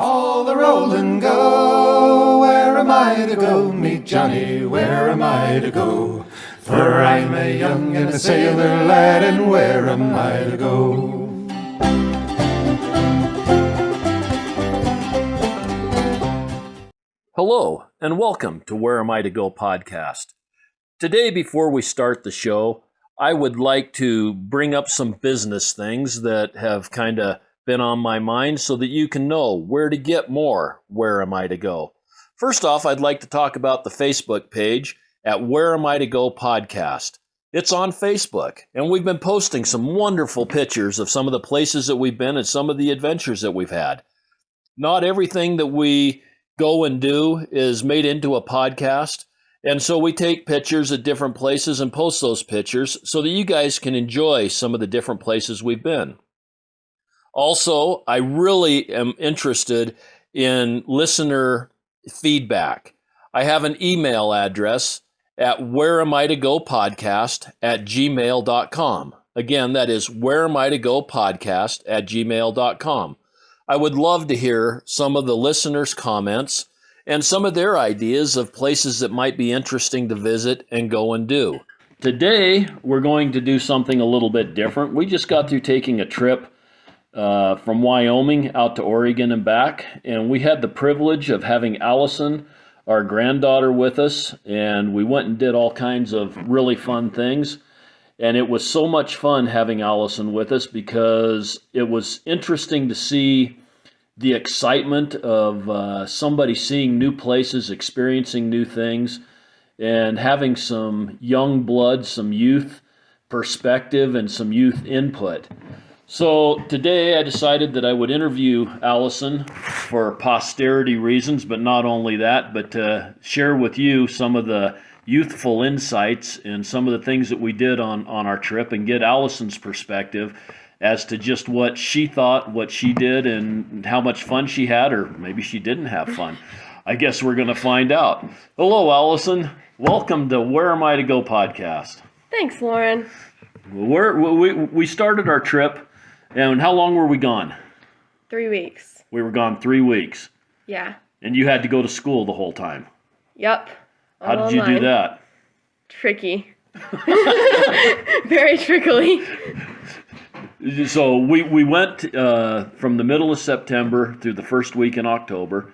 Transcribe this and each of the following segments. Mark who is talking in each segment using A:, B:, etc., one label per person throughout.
A: All the roll and go, where am I to go? Meet Johnny, where am I to go? For I'm a young and a sailor lad, and where am I to go?
B: Hello, and welcome to Where Am I to Go podcast. Today, before we start the show, I would like to bring up some business things that have kind of been on my mind so that you can know where to get more Where Am I to Go. First off, I'd like to talk about the Facebook page at Where Am I to Go podcast. It's on Facebook, and we've been posting some wonderful pictures of some of the places that we've been and some of the adventures that we've had. Not everything that we go and do is made into a podcast. And so we take pictures at different places and post those pictures so that you guys can enjoy some of the different places we've been. Also, I really am interested in listener feedback. I have an email address at whereamiitogopodcast@gmail.com. Again, that is whereamiitogopodcast@gmail.com. I would love to hear some of the listeners' comments and some of their ideas of places that might be interesting to visit and go and do. Today, we're going to do something a little bit different. We just got through taking a trip from Wyoming out to Oregon and back, and we had the privilege of having Alison, our granddaughter, with us, and we went and did all kinds of really fun things. And it was so much fun having Alison with us because it was interesting to see the excitement of somebody seeing new places, experiencing new things, and having some young blood, some youth perspective, and some youth input. So today I decided that I would interview Alison for posterity reasons, but not only that, but to share with you some of the youthful insights and some of the things that we did on our trip and get Alison's perspective as to just what she thought, what she did, and how much fun she had, or maybe she didn't have fun. I guess we're going to find out. Hello, Alison. Welcome to Where Am I to Go podcast.
C: Thanks, Loren.
B: We started our trip, and how long were we gone?
C: 3 weeks.
B: We were gone 3 weeks.
C: Yeah.
B: And you had to go to school the whole time.
C: Yep.
B: How did you do that?
C: Tricky. Very trickily.
B: So we went from the middle of September through the first week in October,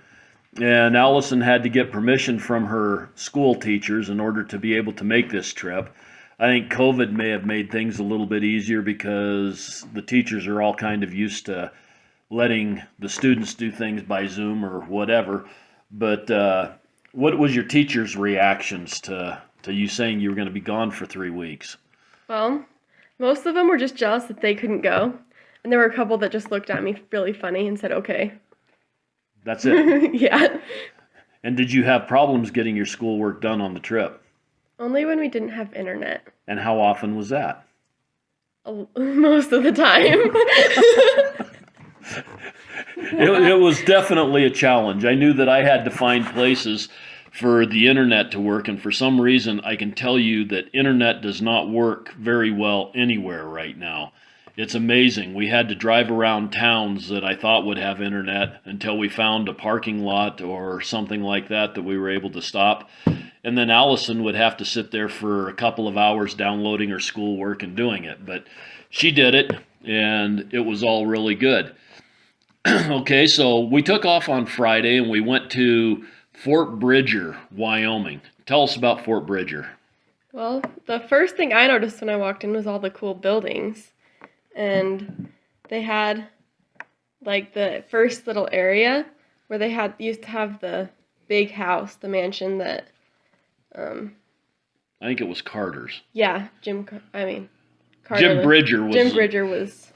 B: and Alison had to get permission from her school teachers in order to be able to make this trip. I think COVID may have made things a little bit easier because the teachers are all kind of used to letting the students do things by Zoom or whatever. But what was your teachers' reactions to you saying you were going to be gone for 3 weeks?
C: Well, most of them were just jealous that they couldn't go. And there were a couple that just looked at me really funny and said, okay.
B: That's it?
C: Yeah.
B: And did you have problems getting your schoolwork done on the trip?
C: Only when we didn't have internet.
B: And how often was that?
C: Most of the time.
B: It was definitely a challenge. I knew that I had to find places for the internet to work, and for some reason I can tell you that internet does not work very well anywhere right now. It's amazing. We had to drive around towns that I thought would have internet until we found a parking lot or something like that we were able to stop. And then Alison would have to sit there for a couple of hours downloading her schoolwork and doing it. But she did it, and it was all really good. Okay, so we took off on Friday, and we went to Fort Bridger, Wyoming. Tell us about Fort Bridger.
C: Well, the first thing I noticed when I walked in was all the cool buildings. And they had, like, the first little area where they used to have the big house, the mansion that...
B: I think it was Carter's.
C: Yeah, Carter.
B: Jim Bridger was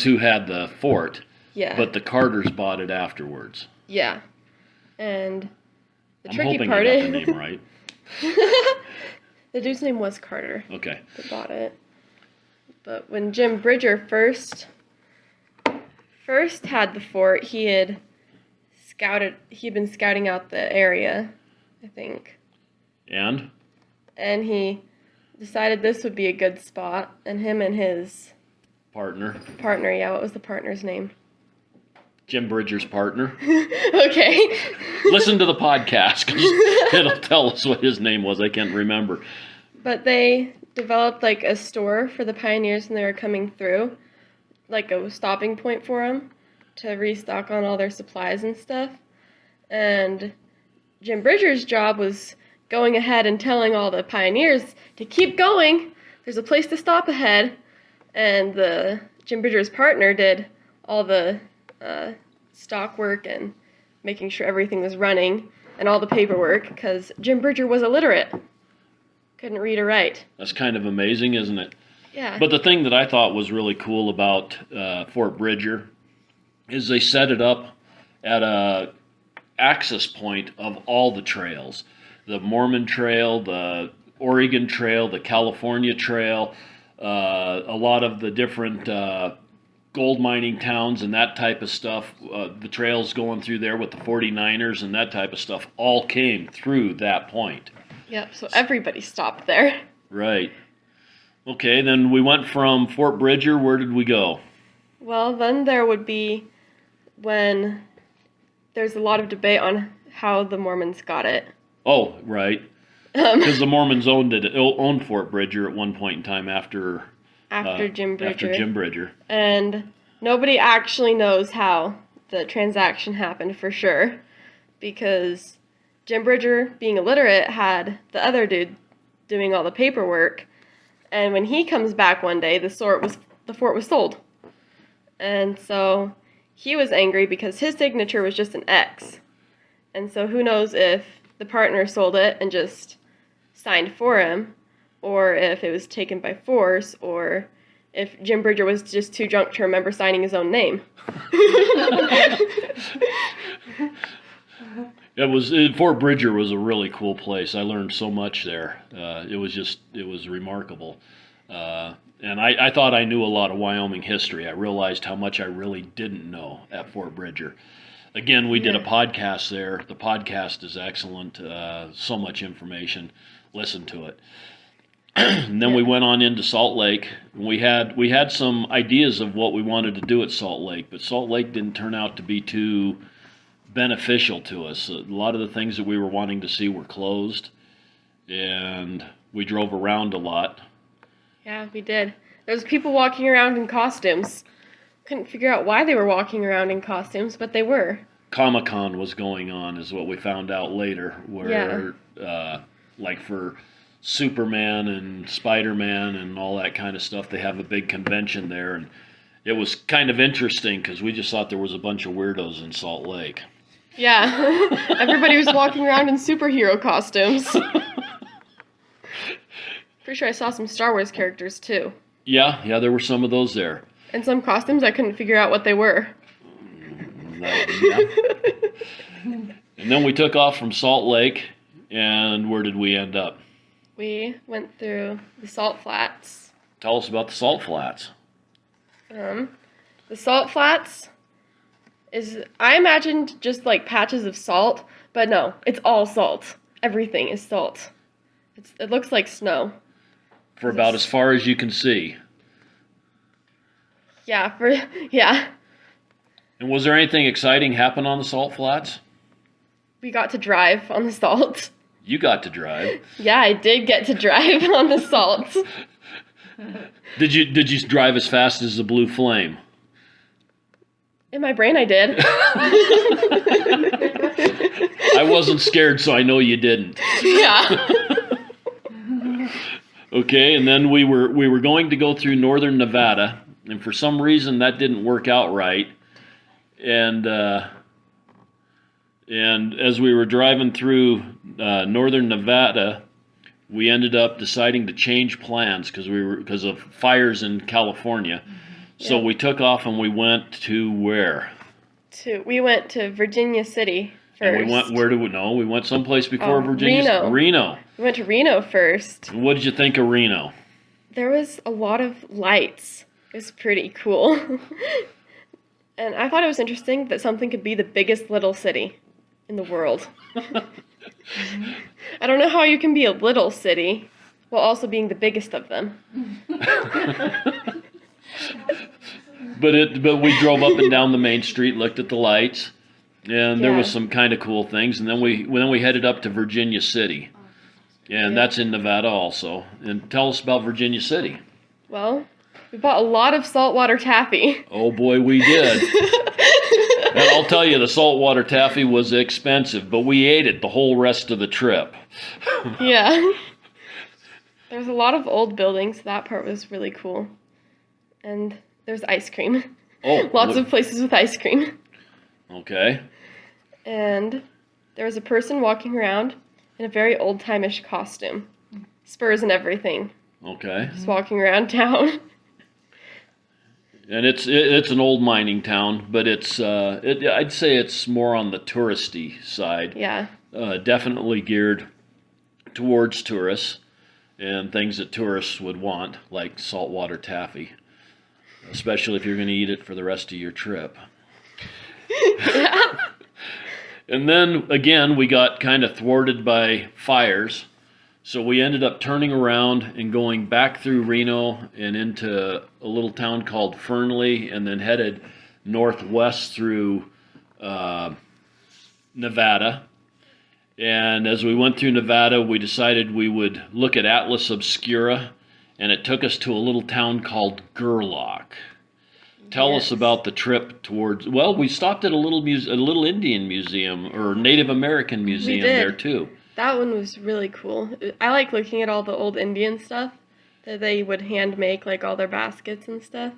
B: who had the fort.
C: Yeah.
B: But the Carters bought it afterwards.
C: Yeah. And the
B: I'm
C: tricky
B: hoping
C: part
B: I got the name right.
C: The dude's name was Carter.
B: Okay.
C: That bought it. But when Jim Bridger first had the fort, he'd been scouting out the area, I think.
B: And
C: he decided this would be a good spot, and him and his
B: partner,
C: yeah, what was the partner's name?
B: Jim Bridger's partner.
C: Okay.
B: Listen to the podcast, 'cause it'll tell us what his name was. I can't remember.
C: But they developed like a store for the pioneers when they were coming through, like a stopping point for them to restock on all their supplies and stuff. And Jim Bridger's job was going ahead and telling all the pioneers to keep going. There's a place to stop ahead. And Jim Bridger's partner did all the stock work and making sure everything was running and all the paperwork, because Jim Bridger was illiterate. Couldn't read or write.
B: That's kind of amazing, isn't it?
C: Yeah.
B: But the thing that I thought was really cool about Fort Bridger is they set it up at a access point of all the trails. The Mormon Trail, the Oregon Trail, the California Trail, a lot of the different gold mining towns and that type of stuff, the trails going through there with the 49ers and that type of stuff all came through that point.
C: Yep, so everybody stopped there.
B: Right. Okay, then we went from Fort Bridger. Where did we go?
C: Well, then there would be when there's a lot of debate on how the Mormons got it.
B: Oh, right. Because the Mormons owned Fort Bridger at one point in time after
C: Jim Bridger.
B: After Jim Bridger.
C: And nobody actually knows how the transaction happened for sure, because Jim Bridger, being illiterate, had the other dude doing all the paperwork. And when he comes back one day, the fort was sold. And so he was angry because his signature was just an X. And so who knows if the partner sold it and just signed for him, or if it was taken by force, or if Jim Bridger was just too drunk to remember signing his own name.
B: Fort Bridger was a really cool place. I learned so much there. It was remarkable. And I thought I knew a lot of Wyoming history. I realized how much I really didn't know at Fort Bridger. Again, we did a podcast there. The podcast is excellent. So much information. Listen to it. And then we went on into Salt Lake. We had some ideas of what we wanted to do at Salt Lake, but Salt Lake didn't turn out to be too beneficial to us. A lot of the things that we were wanting to see were closed, and we drove around a lot.
C: Yeah, we did. There was people walking around in costumes. Couldn't figure out why they were walking around in costumes, but they were.
B: Comic-Con was going on, is what we found out later, where like for Superman and Spider-Man and all that kind of stuff, they have a big convention there, and it was kind of interesting because we just thought there was a bunch of weirdos in Salt Lake.
C: Yeah, everybody was walking around in superhero costumes. Pretty sure I saw some Star Wars characters too.
B: Yeah, there were some of those there.
C: And some costumes I couldn't figure out what they were.
B: And then we took off from Salt Lake, and where did we end up?
C: We went through the Salt Flats.
B: Tell us about the Salt Flats.
C: The Salt Flats I imagined just like patches of salt, but no, it's all salt. Everything is salt. It looks like snow.
B: For about as far as you can see.
C: Yeah.
B: And was there anything exciting happen on the Salt Flats?
C: We got to drive on the salt.
B: You got to drive.
C: Yeah, I did get to drive on the salt.
B: Did you drive as fast as the Blue Flame?
C: In my brain, I did.
B: I wasn't scared, so I know you didn't.
C: Yeah.
B: Okay, and then we were going to go through northern Nevada, and for some reason that didn't work out right. And as we were driving through northern Nevada, we ended up deciding to change plans because of fires in California. So we took off and we went to where?
C: We went to Virginia City first.
B: And we went, where did we know? We went someplace before Virginia.
C: Reno. We went to Reno first.
B: What did you think of Reno?
C: There was a lot of lights. It was pretty cool. And I thought it was interesting that something could be the biggest little city in the world. I don't know how you can be a little city while also being the biggest of them.
B: But we drove up and down the main street, looked at the lights, and there was
C: Yeah.
B: some kind of cool things. And then we headed up to Virginia City, and that's in Nevada also. And tell us about Virginia City.
C: Well, we bought a lot of saltwater taffy.
B: Oh boy, we did. And I'll tell you, the saltwater taffy was expensive, but we ate it the whole rest of the trip.
C: Yeah. There's a lot of old buildings. That part was really cool. And there's ice cream.
B: Oh,
C: Lots of places with ice cream.
B: Okay.
C: And there was a person walking around in a very old-time-ish costume. Spurs and everything.
B: Okay.
C: Just walking around town.
B: And it's an old mining town, but I'd say it's more on the touristy side.
C: Yeah.
B: Definitely geared towards tourists and things that tourists would want, like saltwater taffy, especially if you're going to eat it for the rest of your trip. And then again, we got kind of thwarted by fires. So we ended up turning around and going back through Reno and into a little town called Fernley, and then headed northwest through Nevada. And as we went through Nevada, we decided we would look at Atlas Obscura, and it took us to a little town called Gerlach. Tell us about the trip towards. Well, we stopped at a little Indian museum or Native American museum there too.
C: That one was really cool. I like looking at all the old Indian stuff that they would hand make, like all their baskets and stuff,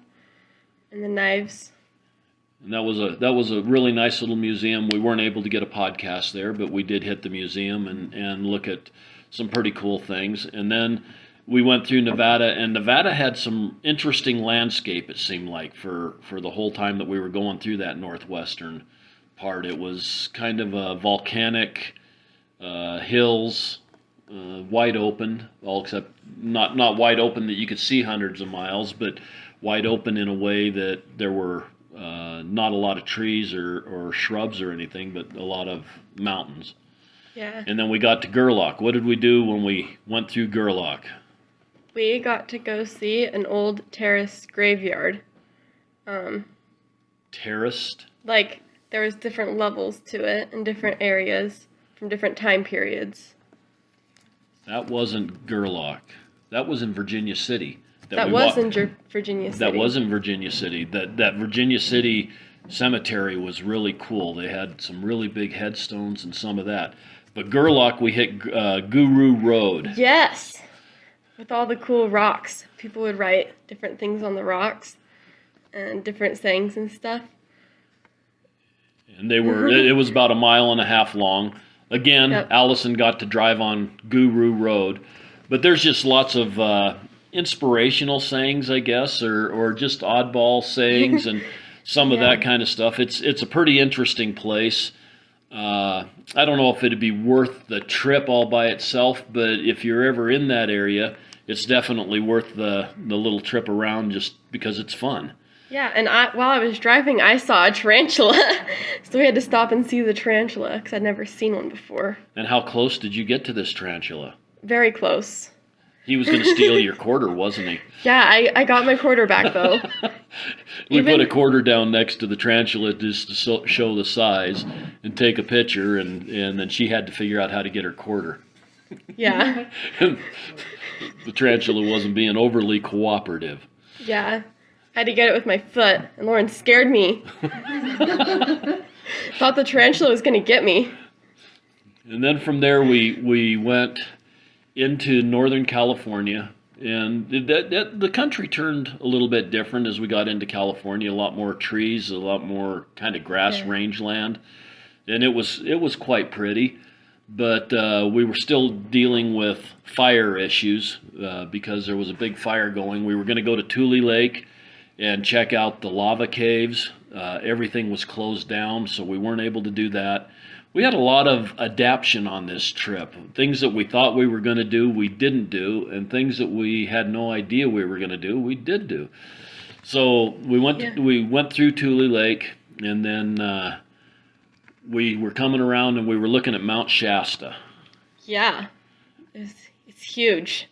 C: and the knives.
B: And that was a really nice little museum. We weren't able to get a podcast there, but we did hit the museum and look at some pretty cool things. And then we went through Nevada, and Nevada had some interesting landscape, it seemed like, for the whole time that we were going through that northwestern part. It was kind of a volcanic hills, wide open, all except not wide open that you could see hundreds of miles, but wide open in a way that there were not a lot of trees or shrubs or anything, but a lot of mountains.
C: Yeah.
B: And then we got to Gerlach. What did we do when we went through Gerlach?
C: We got to go see an old terraced graveyard.
B: Terraced?
C: Like, there was different levels to it in different areas from different time periods.
B: That wasn't Gerlach. That was in Virginia City.
C: That was in Virginia City.
B: That was in Virginia City. That Virginia City cemetery was really cool. They had some really big headstones and some of that. But Gerlach, we hit Guru Road.
C: Yes! With all the cool rocks. People would write different things on the rocks and different sayings and stuff.
B: And it was about 1.5 miles long. Again, Alison got to drive on Guru Road. But there's just lots of inspirational sayings, I guess, or just oddball sayings and some of that kind of stuff. It's a pretty interesting place. I don't know if it'd be worth the trip all by itself, but if you're ever in that area, it's definitely worth the little trip around just because it's fun.
C: Yeah, and while I was driving, I saw a tarantula. So we had to stop and see the tarantula because I'd never seen one before.
B: And how close did you get to this tarantula?
C: Very close.
B: He was going to steal your quarter, wasn't he?
C: Yeah, I got my quarter back, though.
B: We put a quarter down next to the tarantula just to show the size and take a picture, and then she had to figure out how to get her quarter.
C: Yeah.
B: The tarantula wasn't being overly cooperative.
C: Yeah. I had to get it with my foot, and Loren scared me. Thought the tarantula was going to get me.
B: And then from there we went into Northern California, and the country turned a little bit different as we got into California. A lot more trees, a lot more kind of grass rangeland, and it was quite pretty. But we were still dealing with fire issues because there was a big fire going. We were going to go to Tule Lake and check out the lava caves. Everything was closed down, so we weren't able to do that. We had a lot of adaptation on this trip. Things that we thought we were going to do, we didn't do, and things that we had no idea we were going to do, we did do. So we went through Tule Lake, and then we were coming around and we were looking at Mount Shasta.
C: Yeah, it's huge.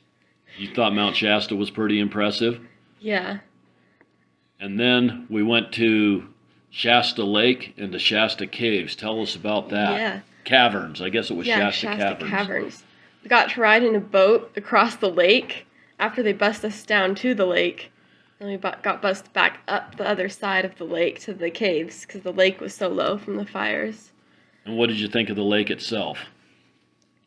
B: You thought Mount Shasta was pretty impressive?
C: Yeah.
B: And then we went to Shasta Lake and the Shasta Caves. Tell us about that.
C: Yeah.
B: Caverns. I guess it was
C: Yeah,
B: Shasta
C: Caverns. We got to ride in a boat across the lake after they bussed us down to the lake. Then we got bussed back up the other side of the lake to the caves because the lake was so low from the fires.
B: And what did you think of the lake itself?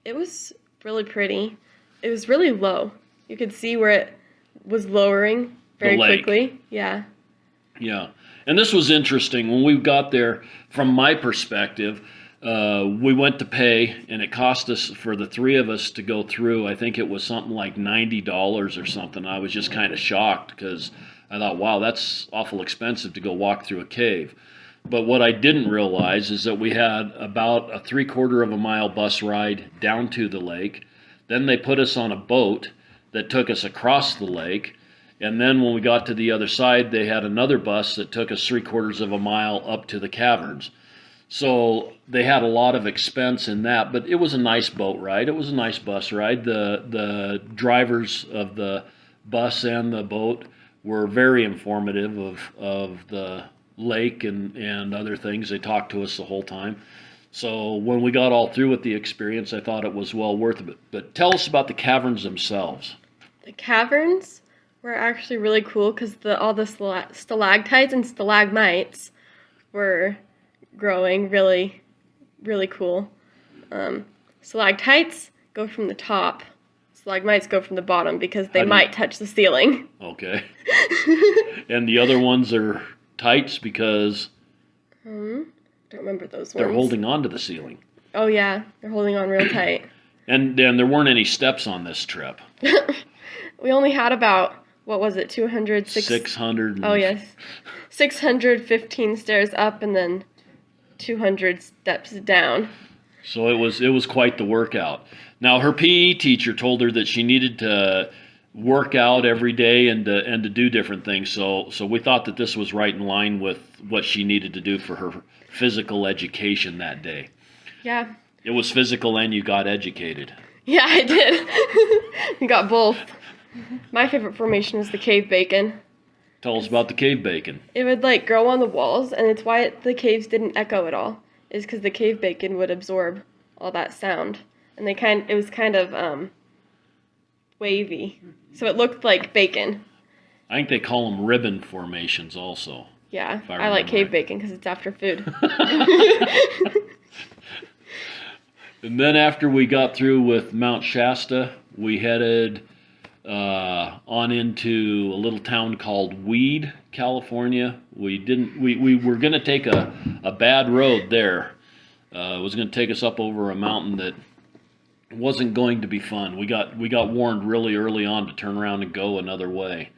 C: It was really pretty. It was really low. You could see where it was lowering very quickly. Yeah.
B: Yeah. And this was interesting. When we got there, from my perspective, we went to pay, and it cost us, for the three of us to go through, I think it was something like $90 or something. I was just kind of shocked because I thought, wow, that's awful expensive to go walk through a cave. But what I didn't realize is that we had about a 3/4 of a mile bus ride down to the lake. Then they put us on a boat that took us across the lake. And then when we got to the other side, they had another bus that took us 3/4 of a mile up to the caverns. So they had a lot of expense in that, but it was a nice boat ride. It was a nice bus ride. The drivers of the bus and the boat were very informative of the lake and other things. They talked to us the whole time. So when we got all through with the experience, I thought it was well worth it. But tell us about the caverns themselves.
C: The caverns were actually really cool because all the stalactites and stalagmites were growing really, really cool. Stalactites go from the top. Stalagmites go from the bottom because they might touch the ceiling.
B: Okay. And the other ones are tights because
C: Don't remember those ones.
B: they're holding on to the ceiling.
C: Oh yeah, they're holding on real tight.
B: And there weren't any steps on this trip.
C: We only had about, what was it,
B: 600.
C: Oh yes, 615 stairs up and then 200 steps down.
B: So it was quite the workout. Now her PE teacher told her that she needed to work out every day and to do different things. So we thought that this was right in line with what she needed to do for her physical education that day.
C: Yeah.
B: It was physical and you got educated.
C: Yeah, I did. We got both. My favorite formation was the cave bacon.
B: Tell us about the cave bacon.
C: It would like grow on the walls, and it's why the caves didn't echo at all. Is because the cave bacon would absorb all that sound, and it was kind of wavy, so it looked like bacon.
B: I think they call them ribbon formations also.
C: Yeah, I like cave bacon because it's after food.
B: And then after we got through with Mount Shasta, we headed on into a little town called Weed, California. We were going to take a bad road there. It was going to take us up over a mountain that wasn't going to be fun. We got warned really early on to turn around and go another way.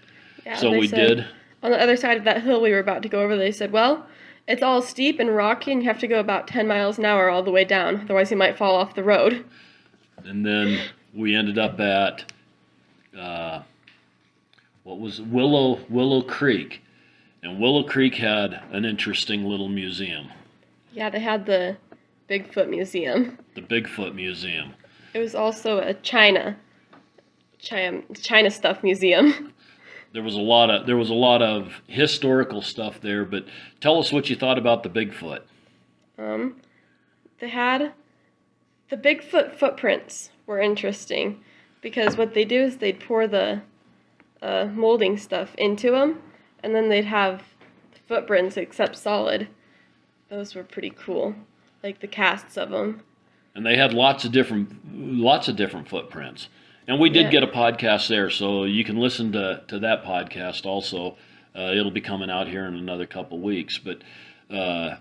C: Yeah,
B: so we did.
C: On the other side of that hill we were about to go over, they said, well, it's all steep and rocky and you have to go about 10 miles an hour all the way down. Otherwise you might fall off the road.
B: And then we ended up at Willow Creek. And Willow Creek had an interesting little museum.
C: Yeah, they had the Bigfoot Museum.
B: The Bigfoot Museum.
C: It was also a China stuff museum.
B: There was a lot of historical stuff there, but tell us what you thought about the Bigfoot.
C: They had the Bigfoot footprints were interesting because what they do is they'd pour the molding stuff into them, and then they'd have footprints except solid. Those were pretty cool, like the casts of them.
B: And they had lots of different footprints. And we did get a podcast there, so you can listen to that podcast also. It'll be coming out here in another couple weeks. But the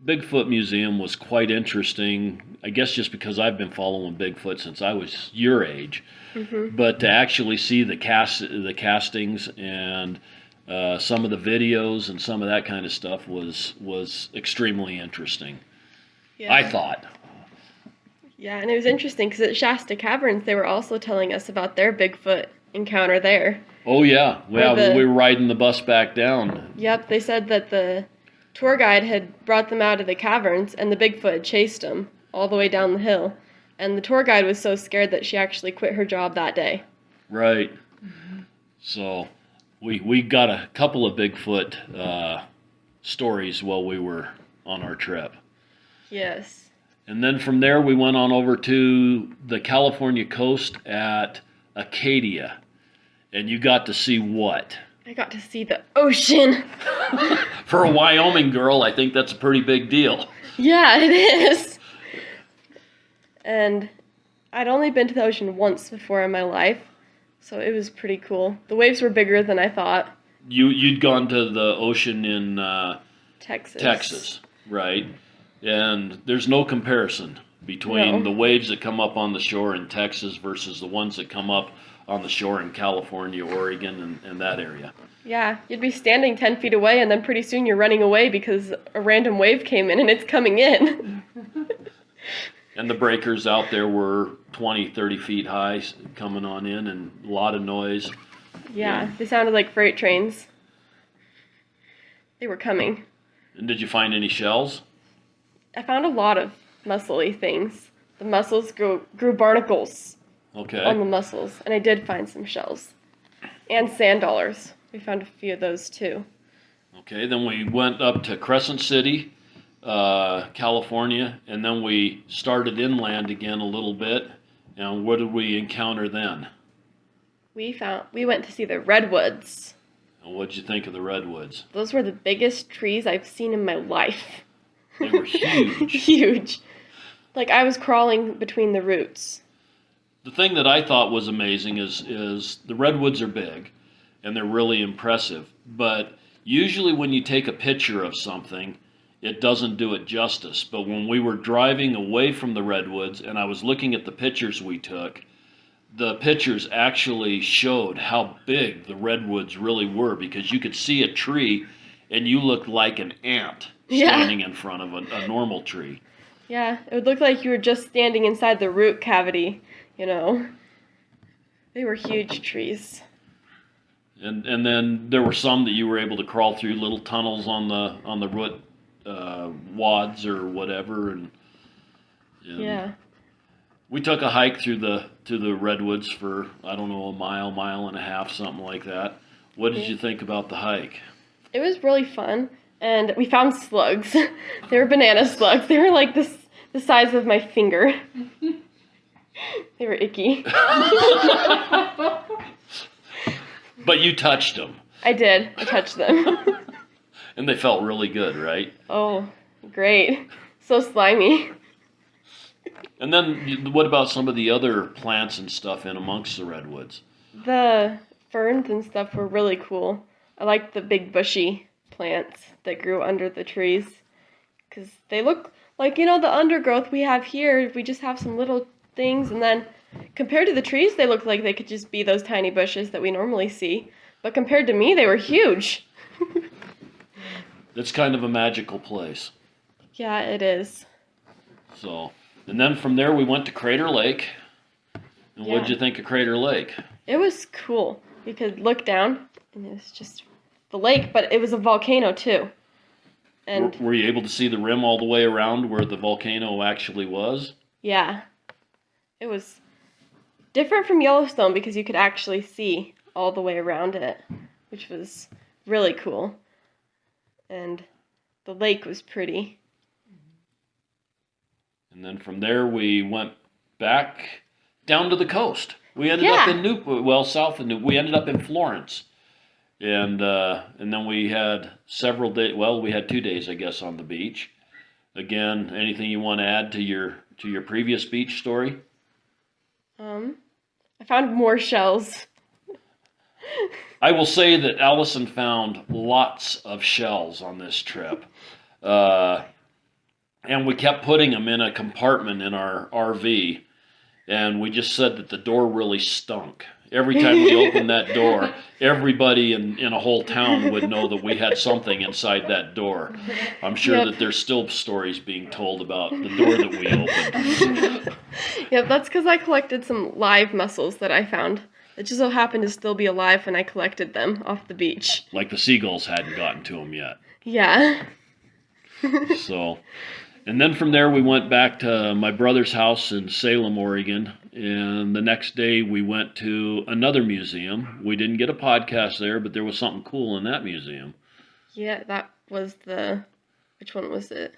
B: Bigfoot Museum was quite interesting, I guess just because I've been following Bigfoot since I was your age. Mm-hmm. But to actually see the castings and some of the videos and some of that kind of stuff was extremely interesting. Yeah. I thought.
C: Yeah, and it was interesting because at Shasta Caverns, they were also telling us about their Bigfoot encounter there.
B: Oh, yeah. When we were riding the bus back down.
C: Yep, they said that the tour guide had brought them out of the caverns, and the Bigfoot had chased them all the way down the hill. And the tour guide was so scared that she actually quit her job that day.
B: Right. Mm-hmm. So We got a couple of Bigfoot stories while we were on our trip.
C: Yes.
B: And then from there, we went on over to the California coast at Acadia. And you got to see what?
C: I got to see the ocean.
B: For a Wyoming girl, I think that's a pretty big deal.
C: Yeah, it is. And I'd only been to the ocean once before in my life, so it was pretty cool. The waves were bigger than I thought.
B: You'd gone to the ocean in
C: Texas,
B: right? And there's no comparison between the waves that come up on the shore in Texas versus the ones that come up on the shore in California, Oregon, and that area.
C: Yeah, you'd be standing 10 feet away, and then pretty soon you're running away because a random wave came in and it's coming in.
B: And the breakers out there were 20, 30 feet high coming on in, and a lot of noise.
C: Yeah, they sounded like freight trains. They were coming.
B: And did you find any shells?
C: I found a lot of mussel-y things. The mussels grew barnacles on the mussels, and I did find some shells. And sand dollars. We found a few of those too.
B: Okay, then we went up to Crescent City, California, and then we started inland again a little bit. And what did we encounter then?
C: We went to see the redwoods.
B: And what'd you think of the redwoods?
C: Those were the biggest trees I've seen in my life.
B: They were huge.
C: Huge. Like I was crawling between the roots.
B: The thing that I thought was amazing is the redwoods are big, and they're really impressive. But usually when you take a picture of something, it doesn't do it justice. But when we were driving away from the redwoods and I was looking at the pictures we took, the pictures actually showed how big the redwoods really were, because you could see a tree and you looked like an ant standing in front of a normal tree.
C: Yeah, it would look like you were just standing inside the root cavity, you know. They were huge trees.
B: And then there were some that you were able to crawl through little tunnels on the root wads or whatever, and
C: yeah.
B: We took a hike through the redwoods for, I don't know, a mile and a half, something like that. What did you think about the hike?
C: It was really fun, and we found slugs. They were banana slugs. They were like the size of my finger. They were icky.
B: But you touched them.
C: I did. I touched them.
B: And they felt really good, right?
C: Oh, great. So slimy.
B: And then what about some of the other plants and stuff in amongst the redwoods?
C: The ferns and stuff were really cool. I liked the big bushy plants that grew under the trees, because they look like, you know, the undergrowth we have here. We just have some little things, and then compared to the trees, they look like they could just be those tiny bushes that we normally see. But compared to me, they were huge.
B: It's kind of a magical place.
C: Yeah, it is.
B: So, and then from there we went to Crater Lake. And what did you think of Crater Lake?
C: It was cool. You could look down, and it was just the lake, but it was a volcano too. And
B: were you able to see the rim all the way around where the volcano actually was?
C: Yeah. It was different from Yellowstone because you could actually see all the way around it, which was really cool. And the lake was pretty. And
B: then from there we went back down to the coast. We ended up in south of we ended up in Florence. And then we had several days, we had 2 days, I guess, on the beach. Again, anything you want to add to your previous beach story?
C: I found more shells.
B: I will say that Alison found lots of shells on this trip. And we kept putting them in a compartment in our RV, and we just said that the door really stunk. Every time we opened that door, everybody in a whole town would know that we had something inside that door. I'm sure that there's still stories being told about the door that we opened.
C: Yep, that's because I collected some live mussels that I found. It just so happened to still be alive when I collected them off the beach.
B: Like the seagulls hadn't gotten to them yet.
C: Yeah.
B: So, And then from there, we went back to my brother's house in Salem, Oregon. And the next day, we went to another museum. We didn't get a podcast there, but there was something cool in that museum.
C: Yeah, that was which one was it?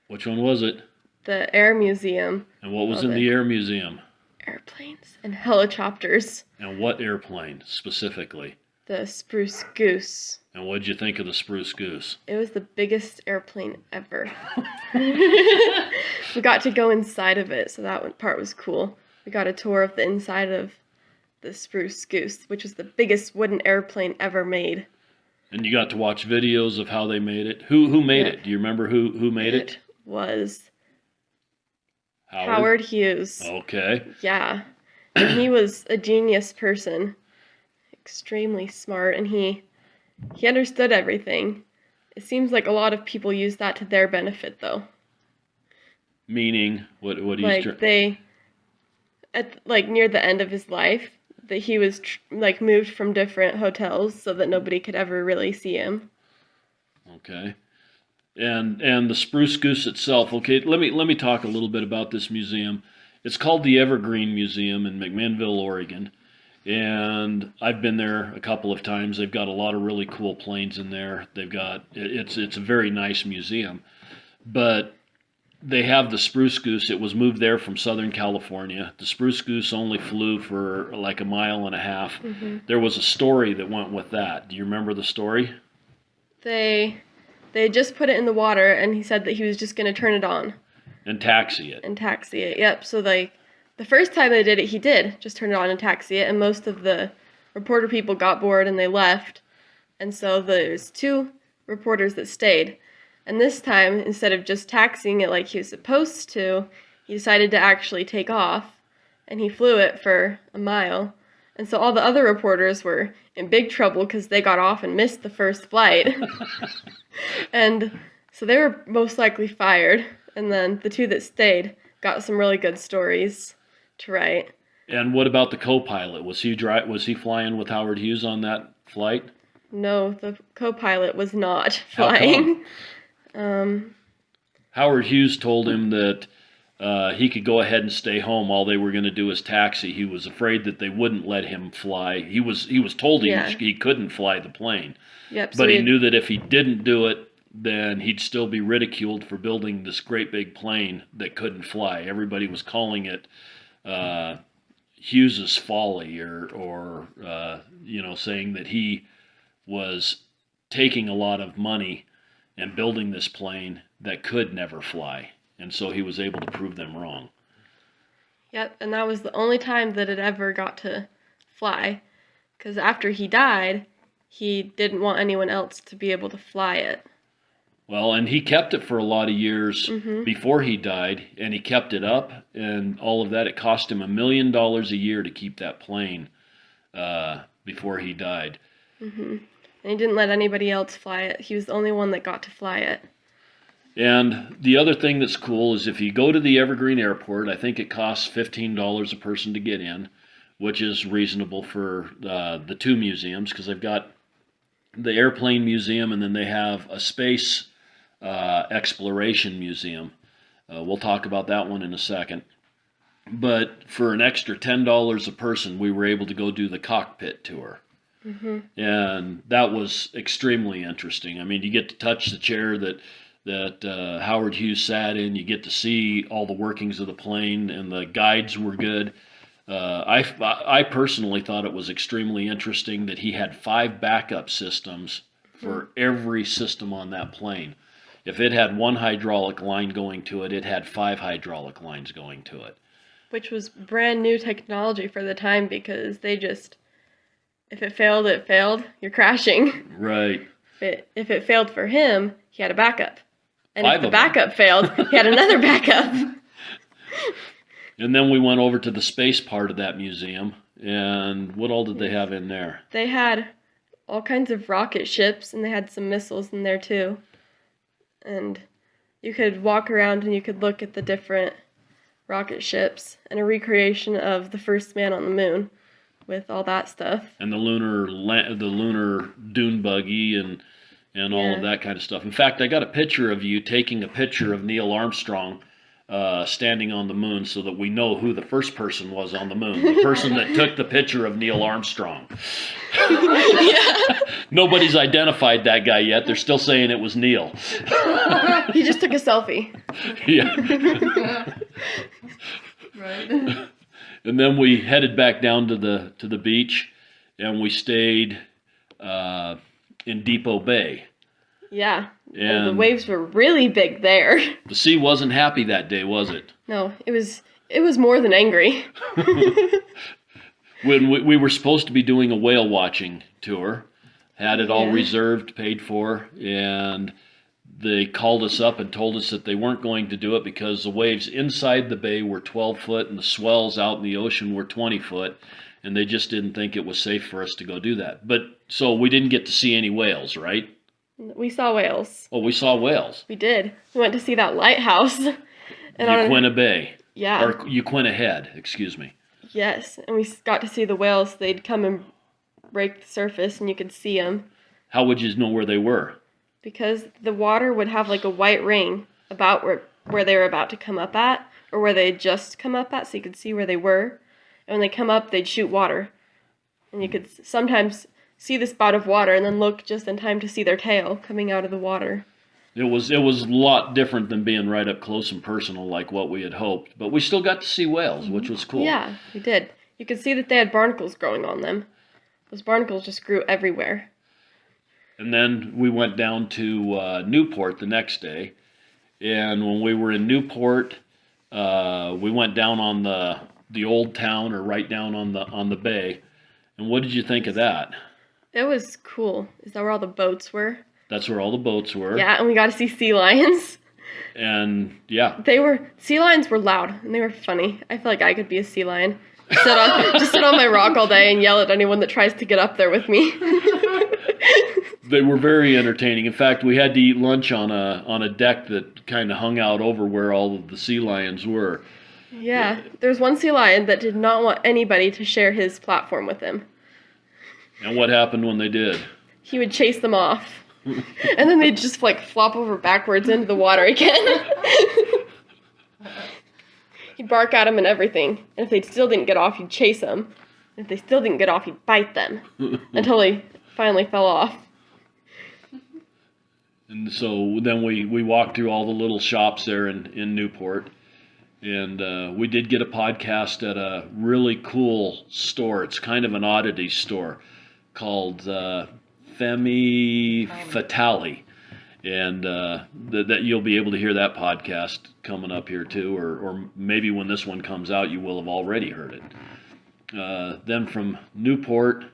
B: Which one was it?
C: The Air Museum.
B: And what was in the Air Museum?
C: Airplanes and helicopters.
B: And what airplane specifically?
C: The Spruce Goose.
B: And what did you think of the Spruce Goose?
C: It was the biggest airplane ever. We got to go inside of it, so that part was cool. We got a tour of the inside of the Spruce Goose, which was the biggest wooden airplane ever made.
B: And you got to watch videos of how they made it. Who made it? Do you remember who made it?
C: It was Howard Hughes.
B: Okay.
C: Yeah. And he was a genius person. Extremely smart, and he understood everything. It seems like a lot of people use that to their benefit, though.
B: Meaning, what do you...
C: Like, near the end of his life, that he was, moved from different hotels so that nobody could ever really see him.
B: Okay. And the Spruce Goose itself, okay, let me talk a little bit about this museum. It's called the Evergreen Museum in McMinnville, Oregon. And I've been there a couple of times. They've got a lot of really cool planes in there. It's a very nice museum. But they have the Spruce Goose. It was moved there from Southern California. The Spruce Goose only flew for like a mile and a half. Mm-hmm. There was a story that went with that. Do you remember the story?
C: They just put it in the water, and he said that he was just going to turn it on.
B: And taxi it.
C: Yep. So, the first time they did it, he did just turn it on and taxi it, and most of the reporter people got bored and they left. And so there's 2 reporters that stayed. And this time, instead of just taxiing it like he was supposed to, he decided to actually take off, and he flew it for a mile. And so all the other reporters were in big trouble because they got off and missed the first flight. And so they were most likely fired. And then the 2 that stayed got some really good stories to write.
B: And what about the co-pilot? Was he flying with Howard Hughes on that flight?
C: No, the co-pilot was not flying.
B: Howard Hughes told him that he could go ahead and stay home. All they were going to do is taxi. He was afraid that they wouldn't let him fly. He was told he couldn't fly the plane.
C: Yep.
B: But he knew that if he didn't do it, then he'd still be ridiculed for building this great big plane that couldn't fly. Everybody was calling it Hughes's folly, or saying that he was taking a lot of money and building this plane that could never fly. And so he was able to prove them wrong.
C: Yep, and that was the only time that it ever got to fly. Because after he died, he didn't want anyone else to be able to fly it.
B: Well, and he kept it for a lot of years before he died, and he kept it up, and all of that. It cost him $1 million a year to keep that plane before he died.
C: Mm-hmm. And he didn't let anybody else fly it. He was the only one that got to fly it.
B: And the other thing that's cool is if you go to the Evergreen Airport, I think it costs $15 a person to get in, which is reasonable for the 2 museums, because they've got the Airplane Museum, and then they have a Space Exploration Museum. We'll talk about that one in a second. But for an extra $10 a person, we were able to go do the Cockpit Tour. Mm-hmm. And that was extremely interesting. I mean, you get to touch the chair that Howard Hughes sat in. You get to see all the workings of the plane, and the guides were good. I personally thought it was extremely interesting that he had 5 backup systems for every system on that plane. If it had 1 hydraulic line going to it, it had 5 hydraulic lines going to it.
C: Which was brand new technology for the time, because they just, if it failed, it failed. You're crashing.
B: Right.
C: If it failed for him, he had a backup. And if the backup failed, he had another backup.
B: And then we went over to the space part of that museum. And what all did they have in there?
C: They had all kinds of rocket ships, and they had some missiles in there too. And you could walk around and you could look at the different rocket ships, and a recreation of the first man on the moon with all that stuff.
B: And the lunar dune buggy, and and all of that kind of stuff. In fact, I got a picture of you taking a picture of Neil Armstrong standing on the moon so that we know who the first person was on the moon. The person that took the picture of Neil Armstrong. Nobody's identified that guy yet. They're still saying it was Neil.
C: He just took a selfie.
B: Yeah.
D: Right.
B: And then we headed back down to the beach, and we stayed in Depot Bay.
C: Yeah.
B: And
C: the waves were really big there.
B: The sea wasn't happy that day, was it?
C: No, it was more than angry.
B: When we were supposed to be doing a whale watching tour, had it all reserved, paid for, and they called us up and told us that they weren't going to do it because the waves inside the bay were 12 foot and the swells out in the ocean were 20 foot, and they just didn't think it was safe for us to go do that. But so we didn't get to see any whales, right?
C: We saw whales.
B: Oh, we saw whales.
C: We did. We went to see that lighthouse.
B: Uquina Bay.
C: Yeah.
B: Or Uquina Head, excuse me.
C: Yes, and we got to see the whales. They'd come and break the surface, and you could see them.
B: How would you know where they were?
C: Because the water would have like a white ring about where they were about to come up at, or where they had just come up at, so you could see where they were. And when they come up, they'd shoot water. And you could sometimes see the spout of water and then look just in time to see their tail coming out of the water.
B: It was a lot different than being right up close and personal like what we had hoped. But we still got to see whales, which was cool.
C: Yeah, we did. You could see that they had barnacles growing on them. Those barnacles just grew everywhere.
B: And then we went down to Newport the next day. And when we were in Newport, we went down on the old town, or right down on the bay. And what did you think of that?
C: It was cool. Is that where all the boats were?
B: That's where all the boats were.
C: Yeah, and we got to see sea lions.
B: And yeah.
C: Sea lions were loud, and they were funny. I feel like I could be a sea lion. Just sit on my rock all day and yell at anyone that tries to get up there with me.
B: They were very entertaining. In fact, we had to eat lunch on a deck that kind of hung out over where all of the sea lions were.
C: Yeah, there was one sea lion that did not want anybody to share his platform with him.
B: And what happened when they did?
C: He would chase them off. And then they'd just like flop over backwards into the water again. He'd bark at them and everything. And if they still didn't get off, he'd chase them. And if they still didn't get off, he'd bite them. Until they finally fell off.
B: And so then we walked through all the little shops there in Newport. And we did get a podcast at a really cool store. It's kind of an oddity store called Femme Fatale. And that you'll be able to hear that podcast coming up here too, or maybe when this one comes out, you will have already heard it. Then from Newport,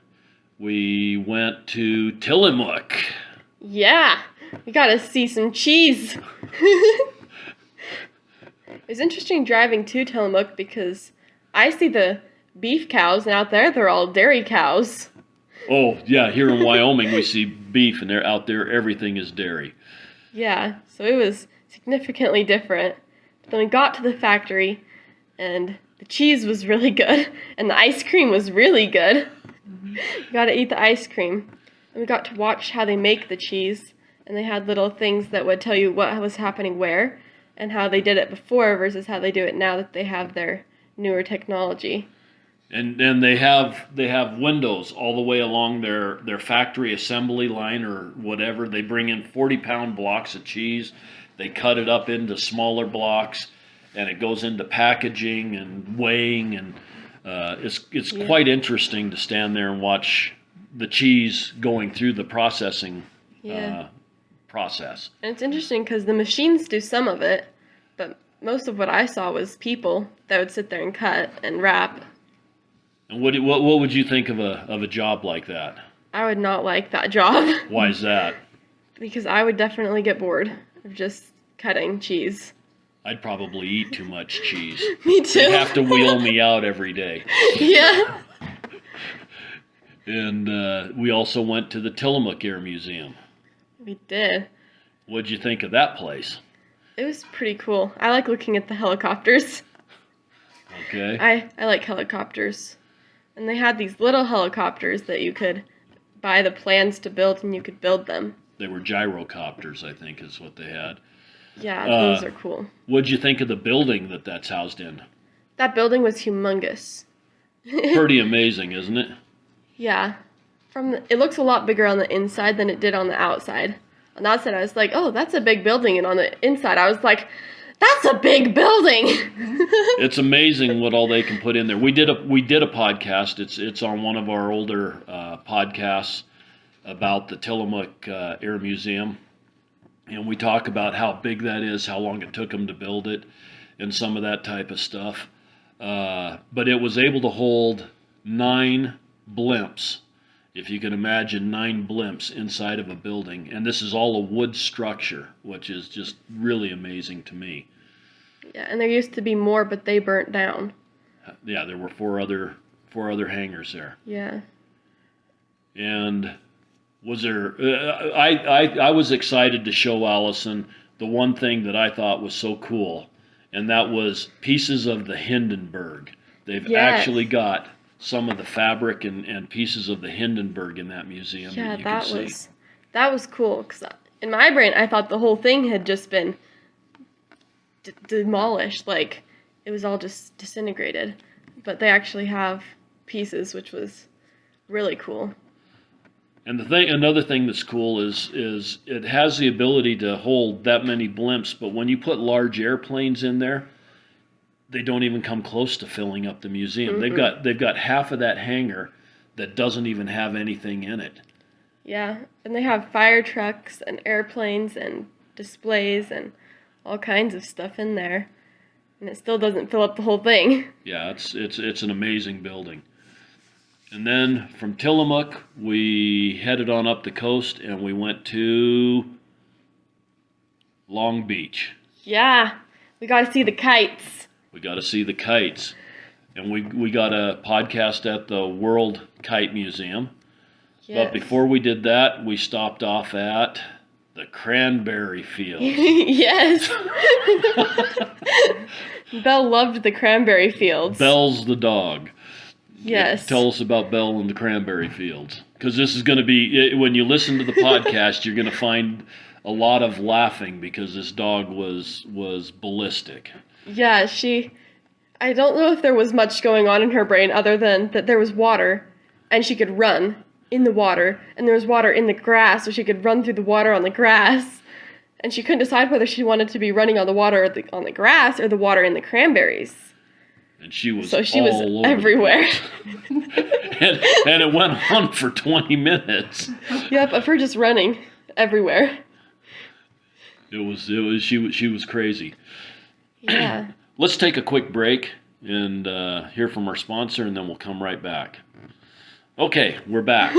B: we went to Tillamook.
C: Yeah, we got to see some cheese. It was interesting driving to Tillamook because I see the beef cows, and out there they're all dairy cows.
B: Oh, yeah, here in Wyoming we see beef, and they're out there everything is dairy.
C: Yeah, so it was significantly different. But then we got to the factory, and the cheese was really good, and the ice cream was really good. We got to eat the ice cream. And we got to watch how they make the cheese, and they had little things that would tell you what was happening where, and how they did it before versus how they do it now that they have their newer technology.
B: And they have windows all the way along their factory assembly line or whatever. They bring in 40-pound blocks of cheese. They cut it up into smaller blocks, and it goes into packaging and weighing. And it's quite interesting to stand there and watch the cheese going through the processing process.
C: And it's interesting because the machines do some of it, but most of what I saw was people that would sit there and cut and wrap.
B: And what would you think of a job like that?
C: I would not like that job.
B: Why is that?
C: Because I would definitely get bored of just cutting cheese.
B: I'd probably eat too much cheese.
C: Me too.
B: They'd have to wheel me out every day.
C: Yeah.
B: And we also went to the Tillamook Air Museum.
C: We did.
B: What'd you think of that place?
C: It was pretty cool. I like looking at the helicopters.
B: Okay.
C: I like helicopters. And they had these little helicopters that you could buy the plans to build, and you could build them.
B: They were gyrocopters, I think, is what they had.
C: Yeah, those are cool.
B: What'd you think of the building that's housed in?
C: That building was humongous.
B: Pretty amazing, isn't it?
C: Yeah. It looks a lot bigger on the inside than it did on the outside. On the outside, I was like, oh, that's a big building. And on the inside, I was like, that's a big building.
B: It's amazing what all they can put in there. We did a podcast. It's on one of our older podcasts about the Tillamook Air Museum. And we talk about how big that is, how long it took them to build it, and some of that type of stuff. But it was able to hold 9 blimps. If you can imagine 9 blimps inside of a building. And this is all a wood structure, which is just really amazing to me.
C: Yeah, and there used to be more, but they burnt down.
B: Yeah, there were four other hangars there.
C: Yeah.
B: And was there... I was excited to show Alison the one thing that I thought was so cool, and that was pieces of the Hindenburg. They've actually got some of the fabric and pieces of the Hindenburg in that museum.
C: Yeah,
B: that you can see.
C: That was cool, because in my brain, I thought the whole thing had just been demolished, like it was all just disintegrated. But they actually have pieces, which was really cool.
B: And another thing that's cool is it has the ability to hold that many blimps, but when you put large airplanes in there, they don't even come close to filling up the museum. Mm-hmm. They've got half of that hangar that doesn't even have anything in it. Yeah,
C: and they have fire trucks and airplanes and displays and all kinds of stuff in there, and it still doesn't fill up the whole thing.
B: Yeah, it's an amazing building. And then from Tillamook, we headed on up the coast and we went to Long Beach.
C: Yeah, we got to see the kites.
B: We got to see the kites. And we got a podcast at the World Kite Museum. Yes. But before we did that, we stopped off at the cranberry fields.
C: Yes. Belle loved the cranberry fields.
B: Belle's the dog.
C: Yes.
B: Tell us about Belle and the cranberry fields. Because this is going to be, when you listen to the podcast, you're going to find a lot of laughing because this dog was ballistic.
C: Yeah, I don't know if there was much going on in her brain other than that there was water and she could run in the water, and there was water in the grass, so she could run through the water on the grass, and she couldn't decide whether she wanted to be running on the water on the grass or the water in the cranberries.
B: And she was
C: all everywhere.
B: and it went on for 20 minutes.
C: Yep, of her just running everywhere.
B: She was crazy.
C: Yeah.
B: Let's take a quick break and hear from our sponsor, and then we'll come right back. Okay, we're back.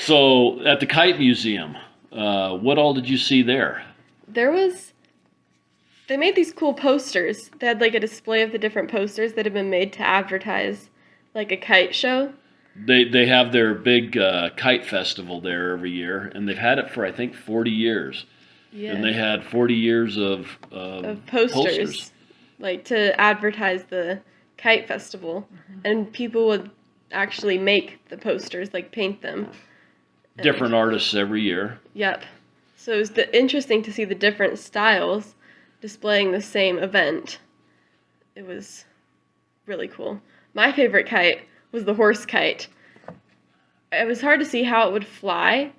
B: So, at the Kite Museum, what all did you see there?
C: They made these cool posters. They had like a display of the different posters that had been made to advertise like a kite show.
B: They have their big kite festival there every year, and they've had it for, I think, 40 years. Yeah. And they had 40 years of posters, like to advertise the kite festival. Mm-hmm. And people would actually make the posters, like paint them. Different artists every year. Yep. So it was interesting to see the different styles displaying the same event. It was really cool. My favorite kite was the horse kite. It was hard to see how it would fly,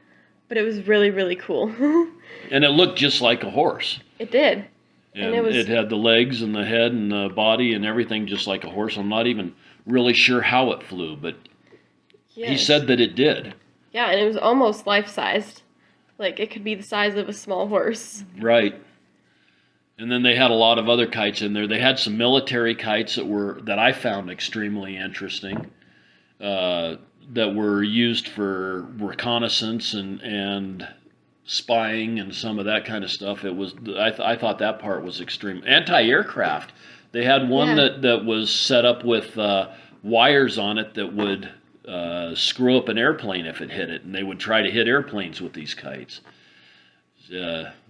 B: but it was really, really cool. And it looked just like a horse. It did. And it had the legs and the head and the body and everything just like a horse. I'm not even really sure how it flew, but yes. He said that it did. Yeah, and it was almost life-sized. Like, it could be the size of a small horse. Right. And then they had a lot of other kites in there. They had some military kites that I found extremely interesting, that were used for reconnaissance and spying and some of that kind of stuff. I thought that part was extreme. Anti-aircraft. They had one that was set up with wires on it that would screw up an airplane if it hit it, and they would try to hit airplanes with these kites.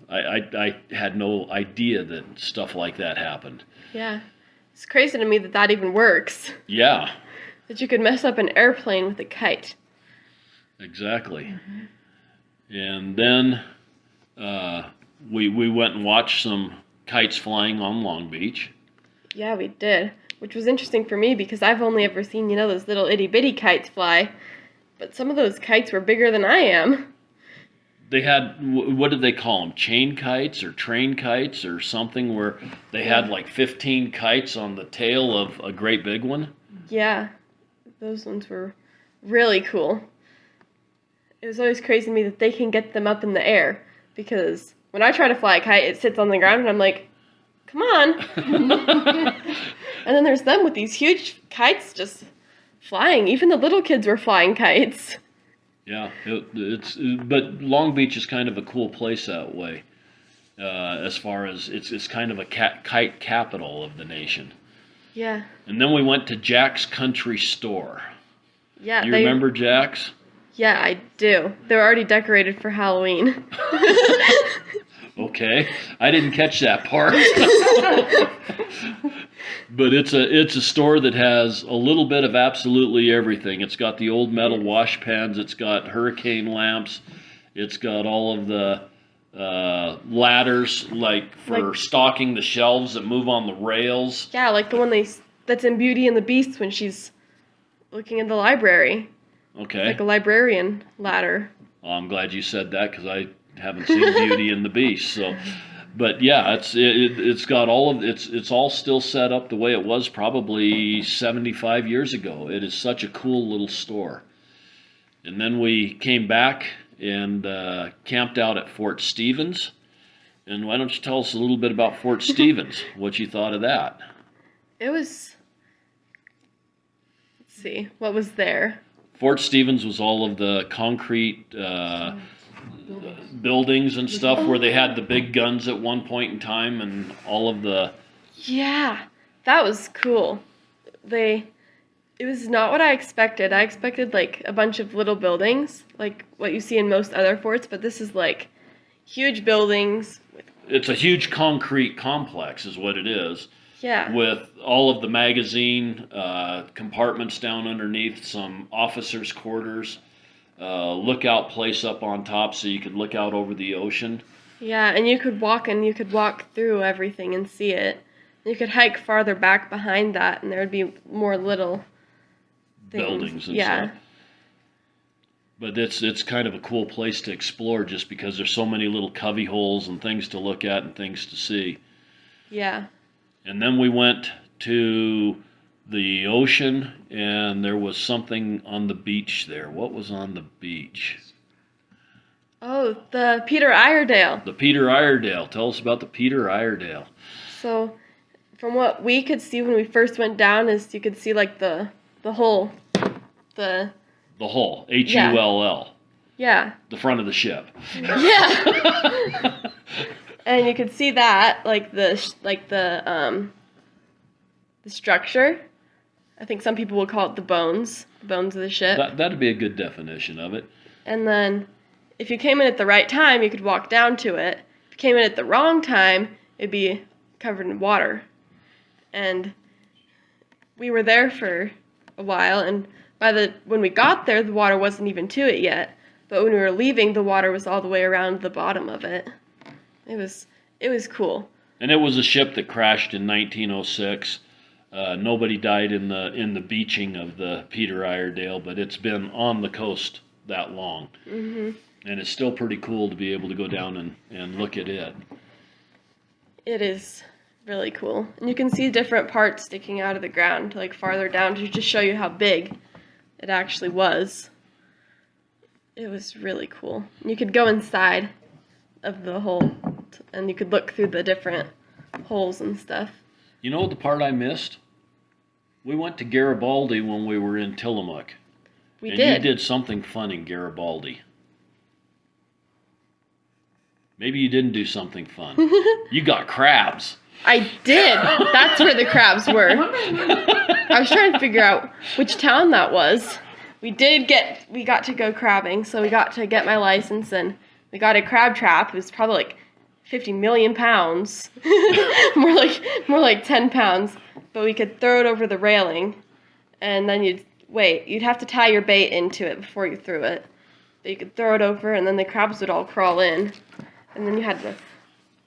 B: I had no idea that stuff like that happened. Yeah. It's crazy to me that even works. Yeah. That you could mess up an airplane with a kite. Exactly. Mm-hmm. And then we went and watched some kites flying on Long Beach.
C: Yeah, we did, which was interesting for me because I've only ever seen, those little itty-bitty kites fly, but some of those kites were bigger than I am.
B: They had, what did they call them, chain kites or train kites or something, where they had like 15 kites on the tail of a great big one?
C: Yeah, those ones were really cool. It was always crazy to me that they can get them up in the air, because when I try to fly a kite, it sits on the ground and I'm like, come on. And then there's them with these huge kites just flying. Even the little kids were flying kites.
B: Yeah, but Long Beach is kind of a cool place that way. As far as it's kind of a kite capital of the nation.
C: Yeah.
B: And then we went to Jack's Country Store.
C: Yeah.
B: You remember Jack's?
C: Yeah, I do. They're already decorated for Halloween.
B: Okay, I didn't catch that part. But it's a store that has a little bit of absolutely everything. It's got the old metal wash pans. It's got hurricane lamps. It's got all of the ladders, like stocking the shelves that move on the rails.
C: Yeah, like the one that's in Beauty and the Beast when she's looking in the library.
B: Okay.
C: It's like a librarian ladder.
B: Well, I'm glad you said that because I haven't seen Beauty and the Beast. So, but yeah, it's got all of it's all still set up the way it was probably 75 years ago. It is such a cool little store. And then we came back and camped out at Fort Stevens. And why don't you tell us a little bit about Fort Stevens? What you thought of that?
C: It was. Let's see, what was there?
B: Fort Stevens was all of the concrete buildings and stuff where they had the big guns at one point in time and all of the...
C: Yeah, that was cool. It was not what I expected. I expected like a bunch of little buildings, like what you see in most other forts, but this is like huge buildings.
B: It's a huge concrete complex is what it is.
C: Yeah.
B: With all of the magazine compartments down underneath, some officers' quarters, lookout place up on top so you could look out over the ocean.
C: Yeah, and you could walk through everything and see it. You could hike farther back behind that, and there would be more little things.
B: Buildings and stuff. But it's kind of a cool place to explore just because there's so many little cubby holes and things to look at and things to see.
C: Yeah.
B: And then we went to the ocean, and there was something on the beach there. What was on the beach?
C: Oh, the Peter Iredale.
B: The Peter Iredale. Tell us about the Peter Iredale.
C: So, from what we could see when we first went down, is you could see like the hull. The
B: hull. Hull.
C: Yeah.
B: The front of the ship.
C: Yeah. And you could see that, like the structure. I think some people will call it the bones of the ship.
B: That'd be a good definition of it.
C: And then, if you came in at the right time, you could walk down to it. If you came in at the wrong time, it'd be covered in water. And we were there for a while, and when we got there, the water wasn't even to it yet. But when we were leaving, the water was all the way around the bottom of it. It was cool.
B: And it was a ship that crashed in 1906. Nobody died in the beaching of the Peter Iredale, but it's been on the coast that long. Mm-hmm. And it's still pretty cool to be able to go down and look at it.
C: It is really cool. And you can see different parts sticking out of the ground, like farther down, to just show you how big it actually was. It was really cool. And you could go inside of the hole, and you could look through the different holes and stuff.
B: You know the part I missed? We went to Garibaldi when we were in Tillamook.
C: We
B: did. And you did something fun in Garibaldi. Maybe you didn't do something fun. You got crabs.
C: I did. That's where the crabs were. I was trying to figure out which town that was. We got to go crabbing, so we got to get my license, and we got a crab trap. It was probably like 50 million pounds. more like 10 pounds. But we could throw it over the railing, and then you'd have to tie your bait into it before you threw it. that you could throw it over, and then the crabs would all crawl in. And then you had to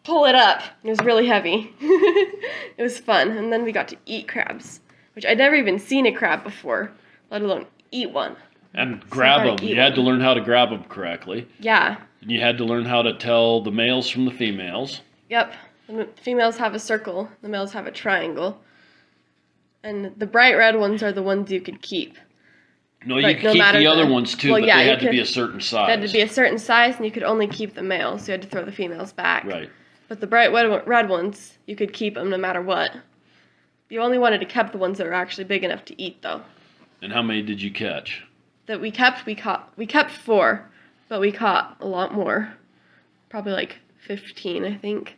C: pull it up. It was really heavy. It was fun. And then we got to eat crabs, which I'd never even seen a crab before, let alone eat one.
B: And grab them. You had to learn how to grab them correctly.
C: Yeah.
B: And you had to learn how to tell the males from the females.
C: Yep. The females have a circle. The males have a triangle. And the bright red ones are the ones you could keep.
B: No, you could keep the other ones too, but they had to be a certain size.
C: They had to be a certain size, and you could only keep the males, so you had to throw the females back.
B: Right.
C: But the bright red ones, you could keep them no matter what. You only wanted to keep the ones that were actually big enough to eat, though.
B: And how many did you catch?
C: That we kept 4, but we caught a lot more. Probably like 15, I think.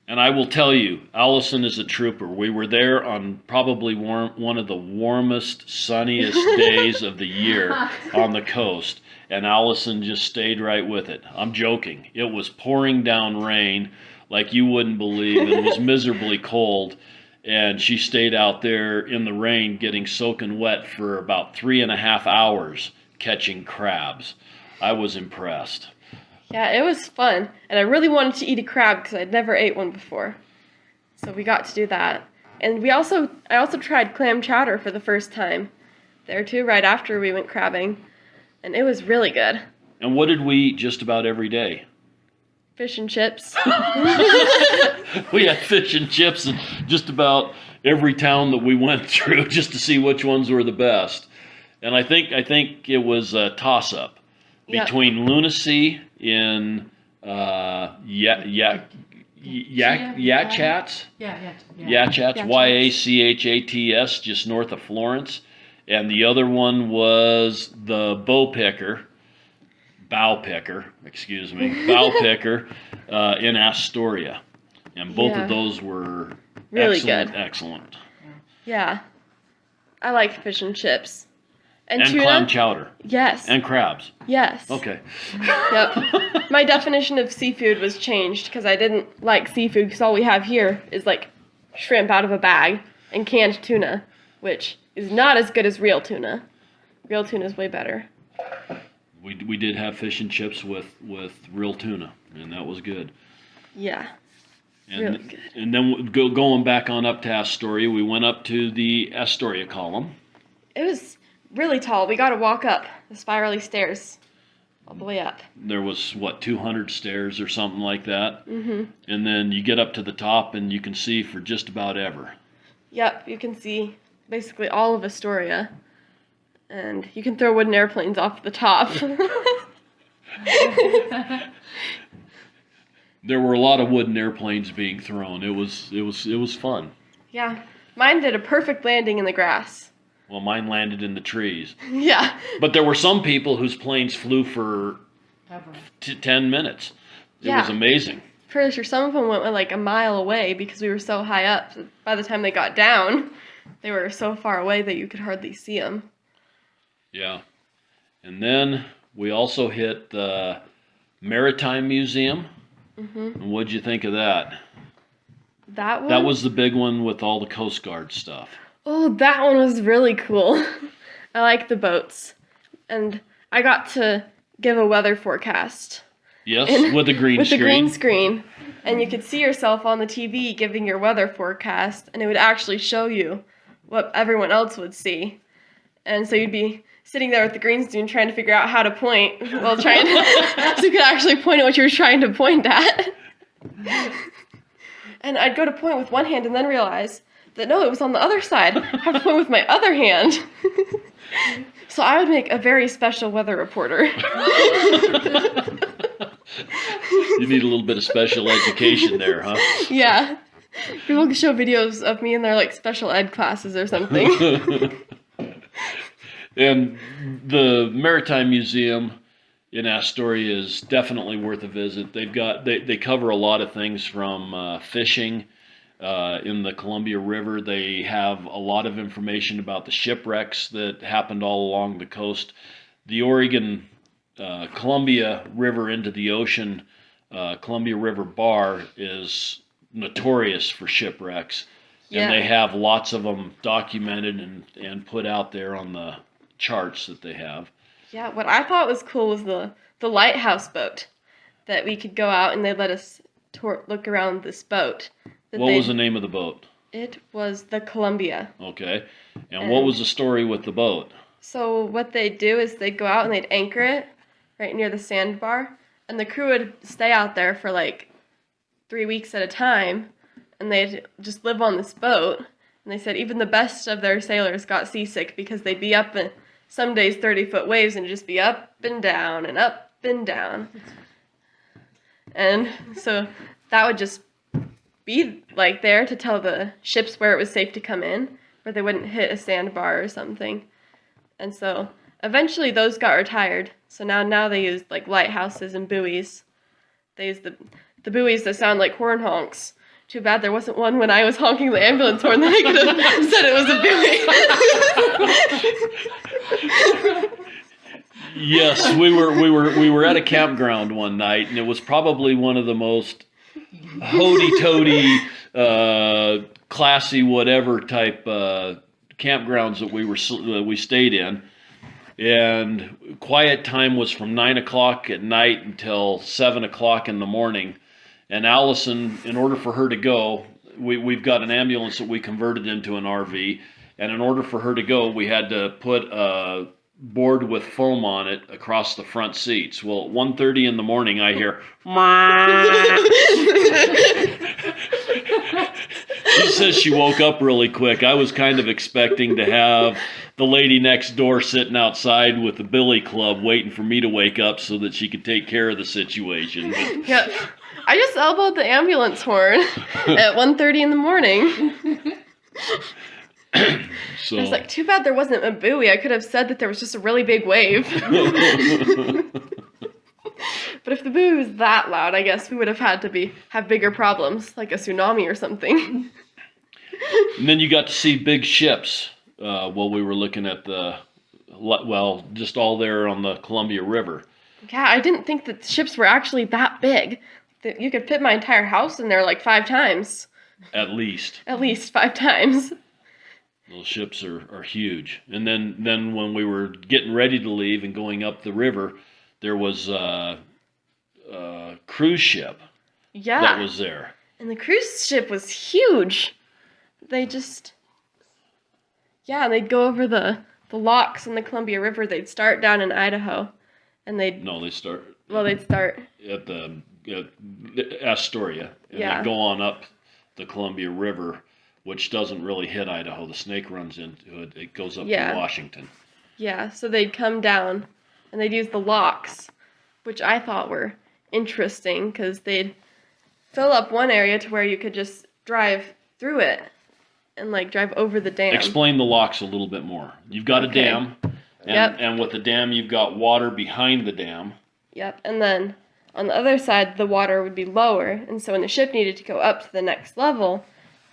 B: And I will tell you, Alison is a trooper. We were there on probably one of the warmest, sunniest days of the year on the coast. And Alison just stayed right with it. I'm joking. It was pouring down rain like you wouldn't believe. It was miserably cold. And she stayed out there in the rain getting soaking wet for about 3.5 hours catching crabs. I was impressed.
C: Yeah, it was fun, and I really wanted to eat a crab because I'd never ate one before. So we got to do that. And I also tried clam chowder for the first time there too, right after we went crabbing, and it was really good.
B: And what did we eat just about every day?
C: Fish and chips.
B: We had fish and chips in just about every town that we went through just to see which ones were the best. And I think it was a toss-up between lunacy in Yachats, Yachats, just north of Florence, and the other one was the bow picker in Astoria, and both of those were
C: really
B: excellent.
C: Yeah, I like fish and chips. And tuna?
B: Clam chowder.
C: Yes.
B: And crabs.
C: Yes.
B: Okay.
C: Yep. My definition of seafood was changed because I didn't like seafood because all we have here is like shrimp out of a bag and canned tuna, which is not as good as real tuna. Real tuna is way better.
B: We did have fish and chips with real tuna, and that was good.
C: Yeah.
B: And,
C: really good.
B: And then going back on up to Astoria, we went up to the Astoria column.
C: It was really tall. We got to walk up the spirally stairs all the way up.
B: There was, 200 stairs or something like that?
C: Mm-hmm.
B: And then you get up to the top and you can see for just about ever.
C: Yep, you can see basically all of Astoria. And you can throw wooden airplanes off the top.
B: There were a lot of wooden airplanes being thrown. It was fun.
C: Yeah. Mine did a perfect landing in the grass.
B: Well, mine landed in the trees.
C: Yeah.
B: But there were some people whose planes flew for 10 minutes. It was amazing.
C: Pretty sure some of them went like a mile away because we were so high up. So by the time they got down, they were so far away that you could hardly see them. Yeah.
B: And then we also hit the Maritime Museum.
C: Mm-hmm.
B: And what'd you think of that?
C: That one?
B: That was the big one with all the Coast Guard stuff.
C: Oh, that one was really cool. I like the boats. And I got to give a weather forecast.
B: Yes, with a green screen.
C: With a green screen. And you could see yourself on the TV giving your weather forecast, and it would actually show you what everyone else would see. And so you'd be sitting there with the green screen trying to figure out how to point while trying to, so you could actually point at what you were trying to point at. And I'd go to point with one hand and then realize that no, it was on the other side. I have to point with my other hand. So I would make a very special weather reporter.
B: You need a little bit of special education there, huh?
C: Yeah. People can show videos of me in their like special ed classes or something.
B: And the Maritime Museum in Astoria is definitely worth a visit. They cover a lot of things from fishing in the Columbia River. They have a lot of information about the shipwrecks that happened all along the coast. The Oregon Columbia River into the ocean, Columbia River Bar is notorious for shipwrecks.
C: Yeah.
B: And they have lots of them documented and put out there on the charts that they have.
C: Yeah, what I thought was cool was the Lighthouse Boat, that we could go out and they'd let us look around this boat.
B: What was the name of the boat?
C: It was the Columbia.
B: Okay. And what was the story with the boat?
C: So what they'd do is they'd go out and they'd anchor it right near the sandbar, and the crew would stay out there for like 3 weeks at a time, and they'd just live on this boat. And they said even the best of their sailors got seasick because they'd be up in some days 30-foot waves and just be up and down and up and down. And so that would just be like there to tell the ships where it was safe to come in, where they wouldn't hit a sandbar or something. And so eventually those got retired. So now they use like lighthouses and buoys. They use the buoys that sound like horn honks. Too bad there wasn't one when I was honking the ambulance horn that I could have said it was a buoy.
B: Yes, we were at a campground one night, and it was probably one of the most hoity-toity, classy, whatever type campgrounds that we stayed in. And quiet time was from 9 o'clock at night until 7 o'clock in the morning. And Alison, in order for her to go, we've got an ambulance that we converted into an RV. And in order for her to go, we had to put a board with foam on it across the front seats. Well, at 1:30 in the morning, I hear, She says she woke up really quick. I was kind of expecting to have the lady next door sitting outside with the billy club waiting for me to wake up so that she could take care of the situation. But
C: Yeah, I just elbowed the ambulance horn at 1:30 in the morning.
B: so,
C: I was like, too bad there wasn't a buoy. I could have said that there was just a really big wave. But if the buoy was that loud, I guess we would have had to have bigger problems, like a tsunami or something.
B: And then you got to see big ships while we were looking at just all there on the Columbia River.
C: Yeah, I didn't think that ships were actually that big. That you could fit my entire house in there like 5 times.
B: At least.
C: At least 5 times.
B: Those ships are huge. And then when we were getting ready to leave and going up the river, there was a cruise ship that was there.
C: And the cruise ship was huge. They'd go over the locks in the Columbia River. They'd start down in Idaho. And they'd start
B: at Astoria. And they'd go on up the Columbia River, which doesn't really hit Idaho. The Snake runs into it. It goes up to Washington.
C: Yeah, so they'd come down, and they'd use the locks, which I thought were interesting, because they'd fill up one area to where you could just drive through it and, like, drive over the dam.
B: Explain the locks a little bit more. You've got a dam, and with the dam, you've got water behind the dam.
C: Yep, and then on the other side, the water would be lower, and so when the ship needed to go up to the next level,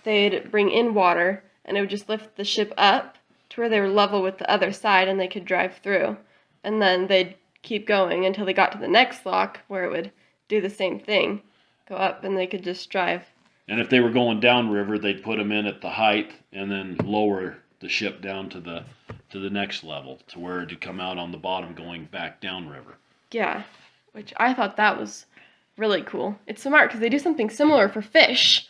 C: they'd bring in water, and it would just lift the ship up to where they were level with the other side, and they could drive through. And then they'd keep going until they got to the next lock, where it would do the same thing, go up, and they could just drive.
B: And if they were going downriver, they'd put them in at the height, and then lower the ship down to the next level, to where it'd come out on the bottom going back downriver.
C: Yeah, which I thought that was really cool. It's smart, because they do something similar for fish.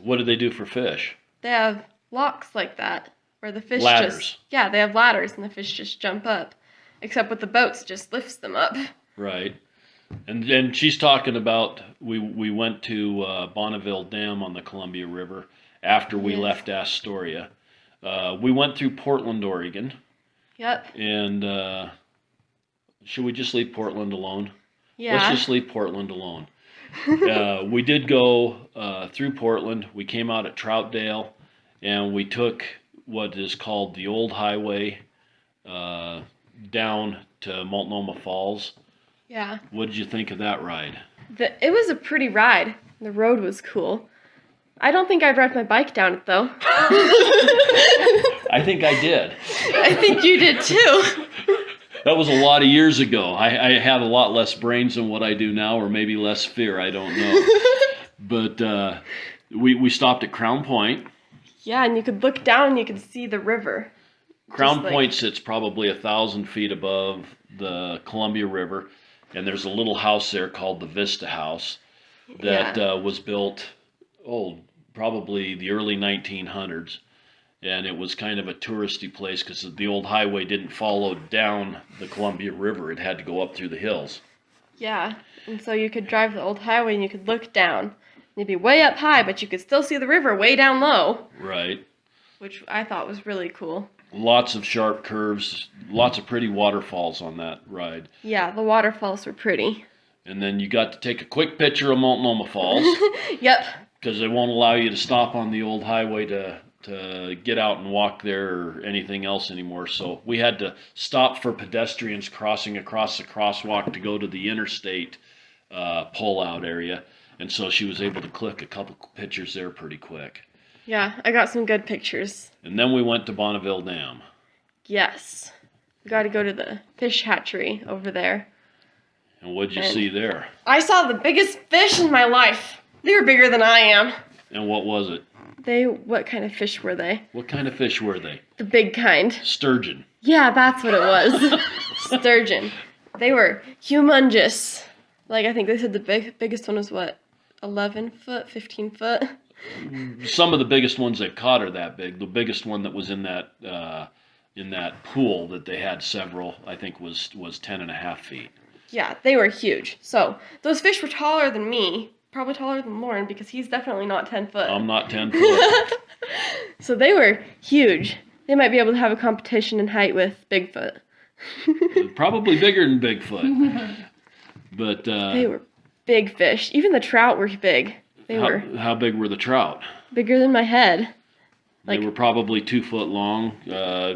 B: What do they do for fish?
C: They have locks like that, where the fish
B: ladders.
C: they have ladders, and the fish just jump up. Except with the boats, it just lifts them up. Right.
B: And she's talking about, we went to Bonneville Dam on the Columbia River after we left Astoria. We went through Portland, Oregon.
C: Yep.
B: And should we just leave Portland alone?
C: Yeah.
B: Let's just leave Portland alone. We did go through Portland. We came out at Troutdale, and we took what is called the Old Highway down to Multnomah Falls.
C: Yeah.
B: What did you think of that ride?
C: It was a pretty ride. The road was cool. I don't think I'd ride my bike down it, though.
B: I think I did.
C: I think you did, too.
B: That was a lot of years ago. I had a lot less brains than what I do now, or maybe less fear, I don't know. But we stopped at Crown Point.
C: Yeah, and you could look down and you could see the river.
B: Crown Point sits probably 1,000 feet above the Columbia River, and there's a little house there called the Vista House that was built, probably the early 1900s. And it was kind of a touristy place because the old highway didn't follow down the Columbia River. It had to go up through the hills.
C: Yeah, and so you could drive the old highway and you could look down. You'd be way up high, but you could still see the river way down low.
B: Right.
C: Which I thought was really cool.
B: Lots of sharp curves, lots of pretty waterfalls on that ride.
C: Yeah, the waterfalls were pretty.
B: And then you got to take a quick picture of Multnomah Falls.
C: Yep.
B: Because they won't allow you to stop on the old highway to get out and walk there or anything else anymore. So we had to stop for pedestrians crossing across the crosswalk to go to the interstate pull-out area. And so she was able to click a couple pictures there pretty quick.
C: Yeah, I got some good pictures.
B: And then we went to Bonneville Dam.
C: Yes. We got to go to the fish hatchery over there.
B: And what'd you see there?
C: I saw the biggest fish in my life. They were bigger than I am.
B: And what was it?
C: What kind of fish were they?
B: What kind of fish were they?
C: The big kind.
B: Sturgeon.
C: Yeah, that's what it was. Sturgeon. They were humongous. Like, I think they said the biggest one was, 11 foot, 15 foot?
B: Some of the biggest ones they've caught are that big. The biggest one that was in that pool that they had several, I think, was 10 and a half feet.
C: Yeah, they were huge. So, those fish were taller than me. Probably taller than Loren because he's definitely not 10 foot.
B: I'm not 10 foot.
C: So they were huge. They might be able to have a competition in height with Bigfoot.
B: Probably bigger than Bigfoot. But
C: they were big fish. Even the trout were big.
B: How big were the trout?
C: Bigger than my head.
B: They were probably 2 foot long,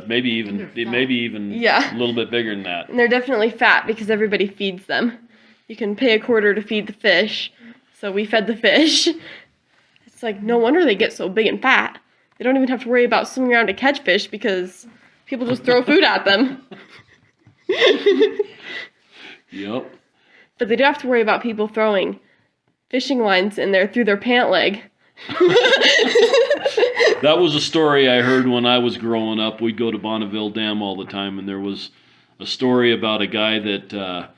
B: maybe even
C: yeah.
B: a little bit bigger than that.
C: And they're definitely fat because everybody feeds them. You can pay $0.25 to feed the fish. So we fed the fish. It's like, no wonder they get so big and fat. They don't even have to worry about swimming around to catch fish because people just throw food at them.
B: Yep.
C: But they do have to worry about people throwing fishing lines in there through their pant leg.
B: That was a story I heard when I was growing up. We'd go to Bonneville Dam all the time, and there was a story about a guy that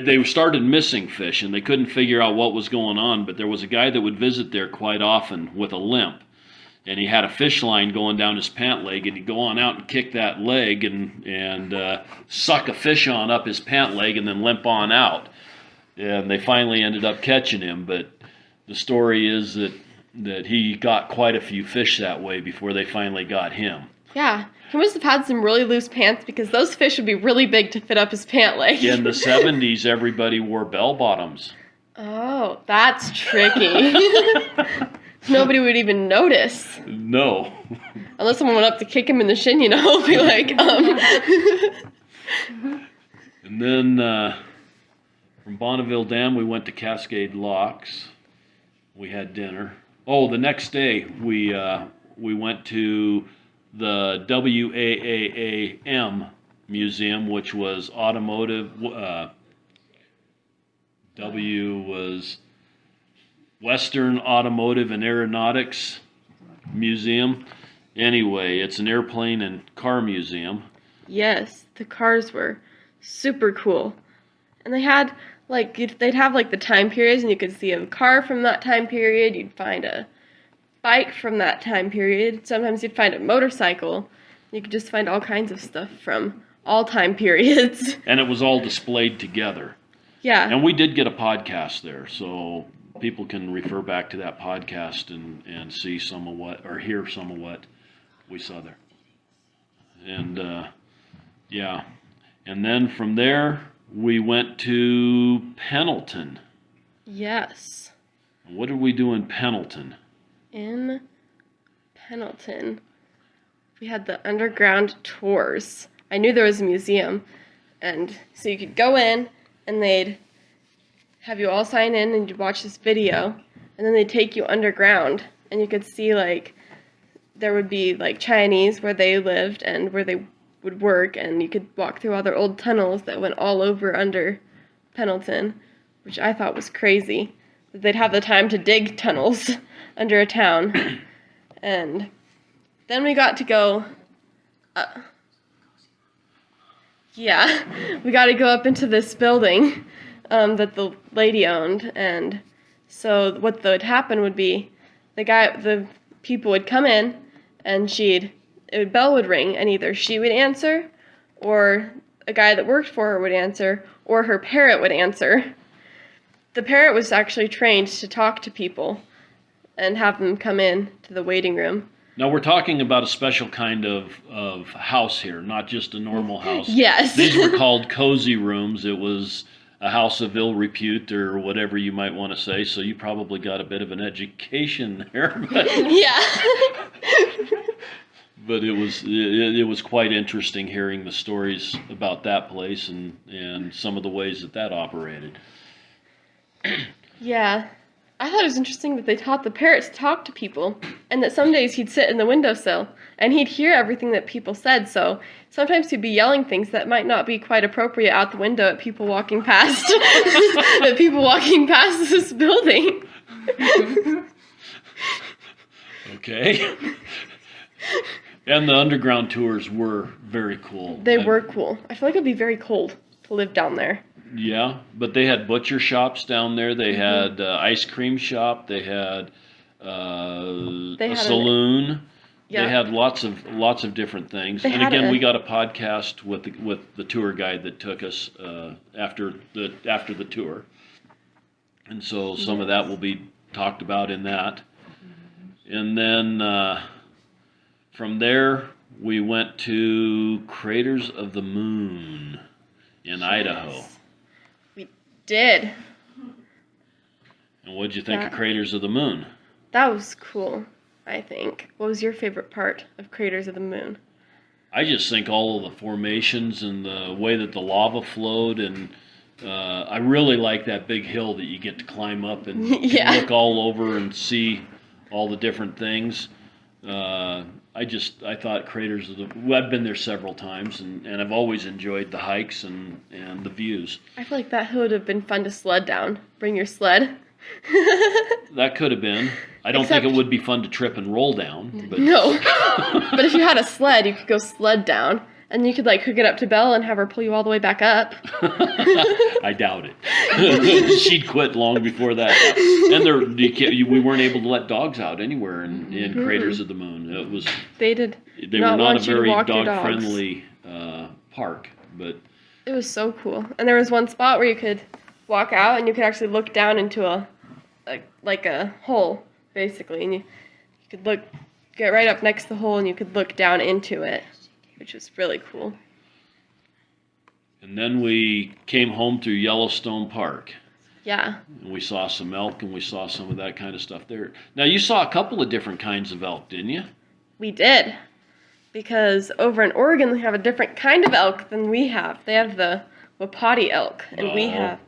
B: they started missing fish, and they couldn't figure out what was going on, but there was a guy that would visit there quite often with a limp, and he had a fish line going down his pant leg, and he'd go on out and kick that leg and suck a fish on up his pant leg and then limp on out. And they finally ended up catching him, but the story is that he got quite a few fish that way before they finally got him.
C: Yeah, he must have had some really loose pants because those fish would be really big to fit up his pant leg.
B: In the 70s, everybody wore bell bottoms.
C: Oh, that's tricky. Nobody would even notice.
B: No.
C: Unless someone went up to kick him in the shin, be like,
B: And then from Bonneville Dam, we went to Cascade Locks. We had dinner. Oh, the next day, we went to the WAAM Museum, which was automotive. W was Western Automotive and Aeronautics Museum. Anyway, it's an airplane and car museum.
C: Yes, the cars were super cool. And they had, they'd have, the time periods, and you could see a car from that time period. You'd find a bike from that time period. Sometimes you'd find a motorcycle. You could just find all kinds of stuff from all time periods.
B: And it was all displayed together.
C: Yeah.
B: And we did get a podcast there, so people can refer back to that podcast and see some of what, or hear some of what we saw there. And, yeah. And then from there, we went to Pendleton.
C: Yes.
B: What did we do in Pendleton?
C: In Pendleton, we had the underground tours. I knew there was a museum, and so you could go in, and they'd have you all sign in, and you'd watch this video, and then they'd take you underground, and you could see, there would be, Chinese where they lived and where they would work, and you could walk through all their old tunnels that went all over under Pendleton, which I thought was crazy. They'd have the time to dig tunnels under a town. And then we got to go Yeah, we got to go up into this building that the lady owned, and so what would happen would be the people would come in, and bell would ring, and either she would answer, or a guy that worked for her would answer, or her parrot would answer. The parrot was actually trained to talk to people and have them come in to the waiting room.
B: Now we're talking about a special kind of house here, not just a normal house.
C: Yes.
B: These were called cozy rooms. It was a house of ill repute or whatever you might want to say, so you probably got a bit of an education there.
C: Yeah.
B: But it was quite interesting hearing the stories about that place and some of the ways that operated.
C: Yeah. I thought it was interesting that they taught the parrot to talk to people, and that some days he'd sit in the windowsill, and he'd hear everything that people said, so sometimes he'd be yelling things that might not be quite appropriate out the window at people walking past, this building.
B: Okay. And the underground tours were very cool.
C: They were cool. I feel like it'd be very cold to live down there.
B: Yeah, but they had butcher shops down there. They had ice cream shop. They had a saloon.
C: Yeah.
B: They had lots of different things. And again, we got a podcast with the tour guide that took us after the tour, and so some of that will be talked about in that. And then from there we went to Craters of the Moon in Idaho.
C: Did.
B: And what'd you think of Craters of the Moon?
C: That was cool, I think. What was your favorite part of Craters of the Moon?
B: I just think all of the formations and the way that the lava flowed, and I really like that big hill that you get to climb up and look all over and see all the different things. I thought Craters of the... I've been there several times, and I've always enjoyed the hikes and the views.
C: I feel like that would have been fun to sled down. Bring your sled.
B: That could have been. I don't think it would be fun to trip and roll down. But...
C: No. But if you had a sled, you could go sled down, and you could hook it up to Belle and have her pull you all the way back up.
B: I doubt it. She'd quit long before that. And we weren't able to let dogs out anywhere in Craters of the Moon. It was
C: They
B: were not a very dog-friendly park, but
C: it was so cool. And there was one spot where you could walk out and you could actually look down into a hole, basically, and you could get right up next to the hole and you could look down into it, which was really cool.
B: And then we came home through Yellowstone Park.
C: Yeah.
B: And we saw some elk, and we saw some of that kind of stuff there. Now, you saw a couple of different kinds of elk, didn't you?
C: We did. Because over in Oregon, they have a different kind of elk than we have. They have the Wapiti elk, and we have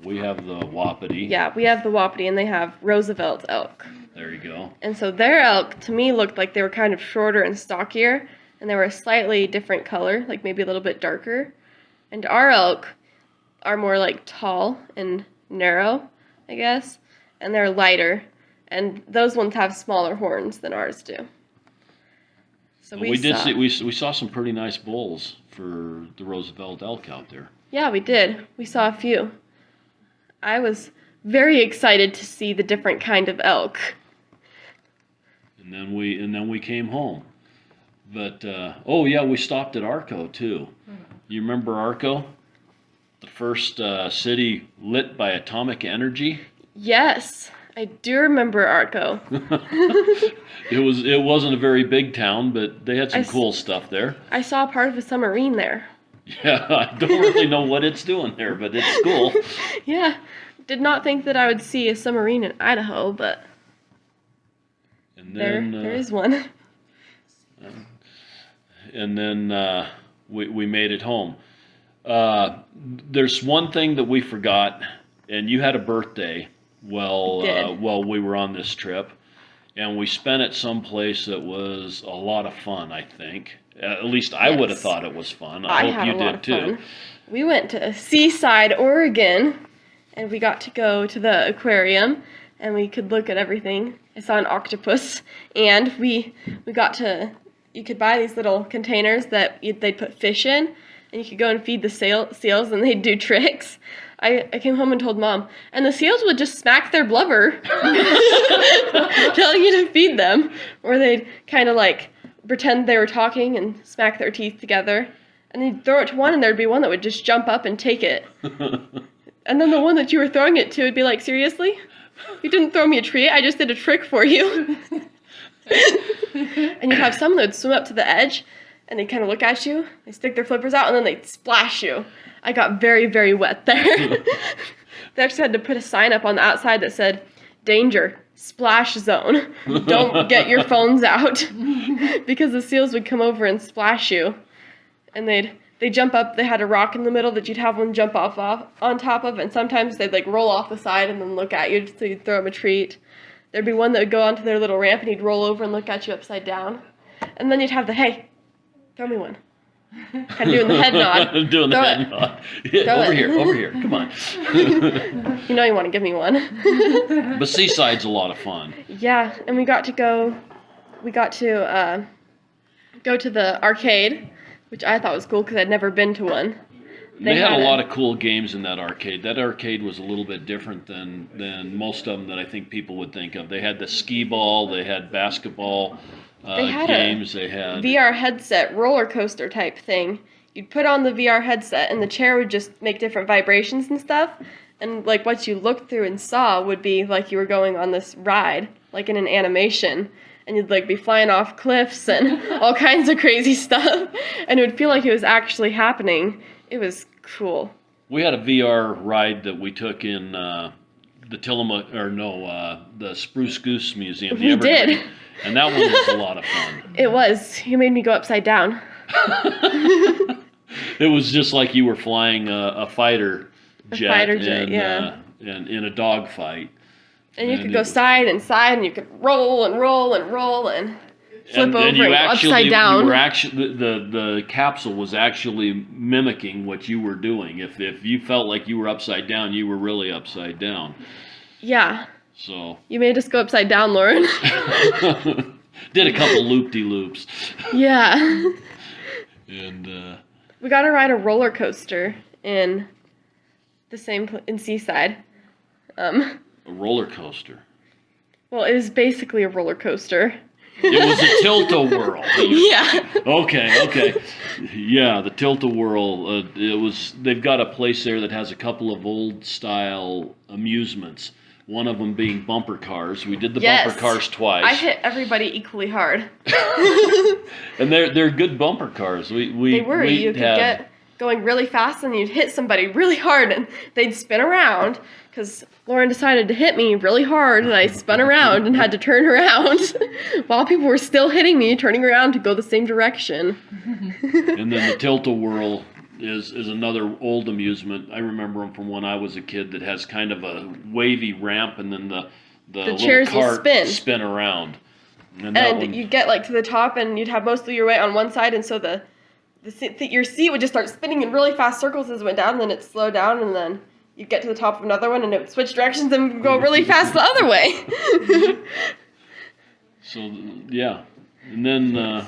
B: the Wapiti.
C: Yeah, we have the Wapiti, and they have Roosevelt elk.
B: There you go.
C: And so their elk, to me, looked like they were kind of shorter and stockier, and they were a slightly different color, like maybe a little bit darker. And our elk are more tall and narrow, I guess, and they're lighter, and those ones have smaller horns than ours do. So
B: we saw some pretty nice bulls for the Roosevelt elk out there.
C: Yeah, we did. We saw a few. I was very excited to see the different kind of elk.
B: And then we came home. But we stopped at Arco too. You remember Arco? The first city lit by atomic energy?
C: Yes, I do remember Arco.
B: It wasn't a very big town, but they had some cool stuff there.
C: I saw part of a submarine there.
B: Yeah, I don't really know what it's doing there, but it's cool.
C: Yeah, did not think that I would see a submarine in Idaho, but
B: and then,
C: there is one.
B: And then we made it home. There's one thing that we forgot, and you had a birthday while we were on this trip, and we spent it someplace that was a lot of fun, I think. At least I would have thought it was fun. I hope you did too.
C: We went to Seaside, Oregon, and we got to go to the aquarium, and we could look at everything. I saw an octopus, and we got to... You could buy these little containers that they'd put fish in, and you could go and feed the seals, and they'd do tricks. I came home and told Mom, and the seals would just smack their blubber, telling you to feed them, or they'd kind of like pretend they were talking and smack their teeth together, and they'd throw it to one, and there'd be one that would just jump up and take it. And then the one that you were throwing it to would be like, seriously? You didn't throw me a treat, I just did a trick for you. And you'd have some that would swim up to the edge, and they'd kind of look at you, they stick their flippers out, and then they'd splash you. I got very, very wet there. They actually had to put a sign up on the outside that said, danger, splash zone. Don't get your phones out. Because the seals would come over and splash you. And they'd jump up, they had a rock in the middle that you'd have one jump off on top of, and sometimes they'd like roll off the side and then look at you, so you'd throw them a treat. There'd be one that would go onto their little ramp and he'd roll over and look at you upside down. And then you'd have the, hey, throw me one. Kind of doing the head nod.
B: Doing the head nod. Yeah, over here, come on.
C: You know you want to give me one.
B: But Seaside's a lot of fun.
C: Yeah, and we got to go to the arcade, which I thought was cool because I'd never been to one.
B: They had a lot of cool games in that arcade. That arcade was a little bit different than most of them that I think people would think of. They had the skee ball, they had basketball games, they had
C: VR headset roller coaster type thing. You'd put on the VR headset and the chair would just make different vibrations and stuff. And like what you looked through and saw would be like you were going on this ride, like in an animation. And you'd like be flying off cliffs and all kinds of crazy stuff. And it would feel like it was actually happening. It was cool.
B: We had a VR ride that we took in the Tillamook, the Spruce Goose Museum.
C: We did.
B: And that one was a lot of fun.
C: It was. You made me go upside down.
B: It was just like you were flying a fighter jet,
C: yeah.
B: And in a dogfight.
C: And you could go side and side, and you could roll and roll and roll and flip over and go upside down.
B: You were actually, the capsule was actually mimicking what you were doing. If you felt like you were upside down, you were really upside down.
C: Yeah.
B: So
C: you made us go upside down, Loren.
B: Did a couple loop-de-loops.
C: Yeah.
B: And
C: we got to ride a roller coaster in Seaside.
B: A roller coaster.
C: Well, it was basically a roller coaster.
B: It was a tilt-a-whirl.
C: Yeah.
B: Okay. Yeah, the tilt-a-whirl. They've got a place there that has a couple of old-style amusements. One of them being bumper cars. We did the bumper cars twice.
C: I hit everybody equally hard.
B: And they're good bumper cars. They were.
C: You could get going really fast and you'd hit somebody really hard and they'd spin around because Loren decided to hit me really hard and I spun around and had to turn around while people were still hitting me, turning around to go the same direction.
B: And then the tilt-a-whirl is another old amusement. I remember them from when I was a kid that has kind of a wavy ramp and then the little
C: chairs
B: cart
C: will
B: spin around.
C: And you'd get like to the top and you'd have most of your weight on one side and so your seat would just start spinning in really fast circles as it went down and then it'd slow down and then you'd get to the top of another one and it would switch directions and go really fast the other way.
B: So, yeah. And then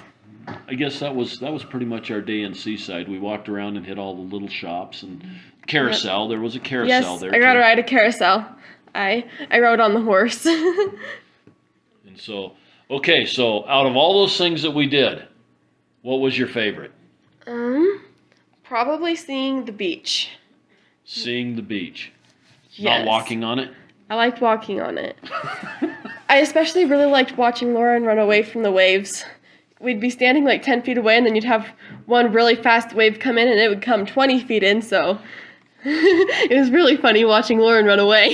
B: I guess that was pretty much our day in Seaside. We walked around and hit all the little shops and carousel. Yep. There was a carousel there.
C: Yes, I got to ride a carousel. I rode on the horse.
B: And so, okay, so out of all those things that we did, what was your favorite?
C: Probably seeing the beach.
B: Seeing the beach.
C: Yes.
B: Not walking on it?
C: I liked walking on it. I especially really liked watching Loren run away from the waves. We'd be standing like 10 feet away and then you'd have one really fast wave come in and it would come 20 feet in, so it was really funny watching Loren run away.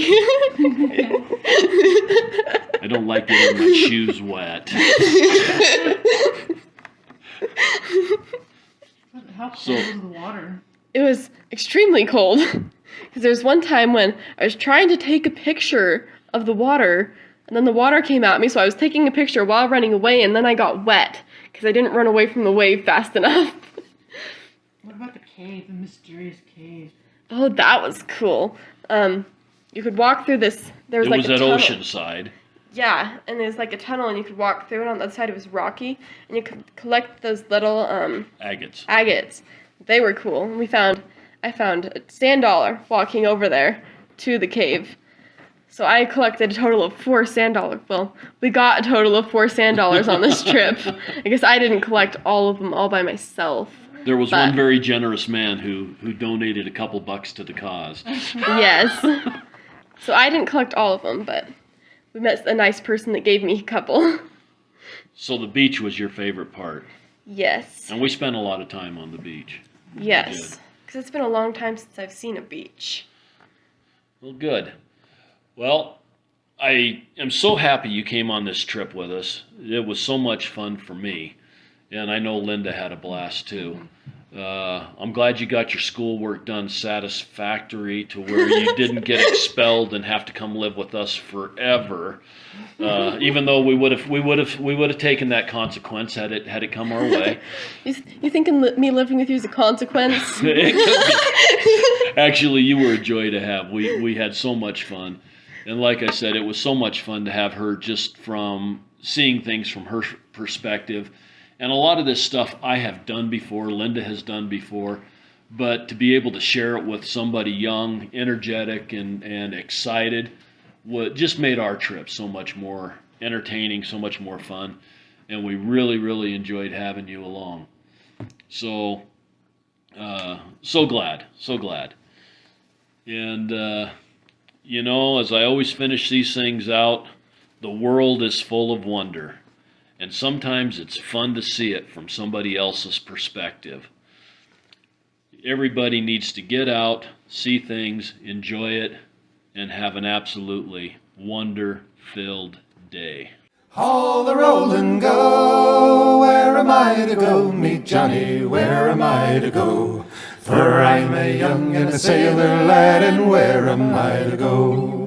B: I don't like getting my shoes wet.
D: How cold was the water?
C: It was extremely cold. Because there was one time when I was trying to take a picture of the water, and then the water came at me, so I was taking a picture while running away, and then I got wet, because I didn't run away from the wave fast enough.
D: What about the cave, the mysterious cave?
C: Oh, that was cool. You could walk through this, there was like a tunnel.
B: It was at Oceanside.
C: Yeah, and there's like a tunnel, and you could walk through it. On the other side, it was rocky, and you could collect those little
B: agates.
C: They were cool. I found a sand dollar walking over there to the cave. So I collected a total of 4 sand dollars. Well, we got a total of 4 sand dollars on this trip. I guess I didn't collect all of them all by myself.
B: There was one very generous man who donated a couple bucks to the cause.
C: Yes. So I didn't collect all of them, but we met a nice person that gave me a couple.
B: So the beach was your favorite part.
C: Yes.
B: And we spent a lot of time on the beach.
C: Yes. Because it's been a long time since I've seen a beach.
B: Well, good. Well, I am so happy you came on this trip with us. It was so much fun for me. And I know Linda had a blast too. I'm glad you got your schoolwork done satisfactory to where you didn't get expelled and have to come live with us forever. Even though we would have taken that consequence had it come our way.
C: You thinking me living with you is a consequence?
B: Actually, you were a joy to have. We had so much fun. And like I said, it was so much fun to have her just from seeing things from her perspective. And a lot of this stuff I have done before, Linda has done before, but to be able to share it with somebody young, energetic, and excited, just made our trip so much more entertaining, so much more fun. And we really, really enjoyed having you along. So glad. And, you know, as I always finish these things out, the world is full of wonder. And sometimes it's fun to see it from somebody else's perspective. Everybody needs to get out, see things, enjoy it, and have an absolutely wonder-filled day.
A: Haul the roll and go, where am I to go? Meet Johnny, where am I to go? For I'm a young and a sailor lad, and where am I to go?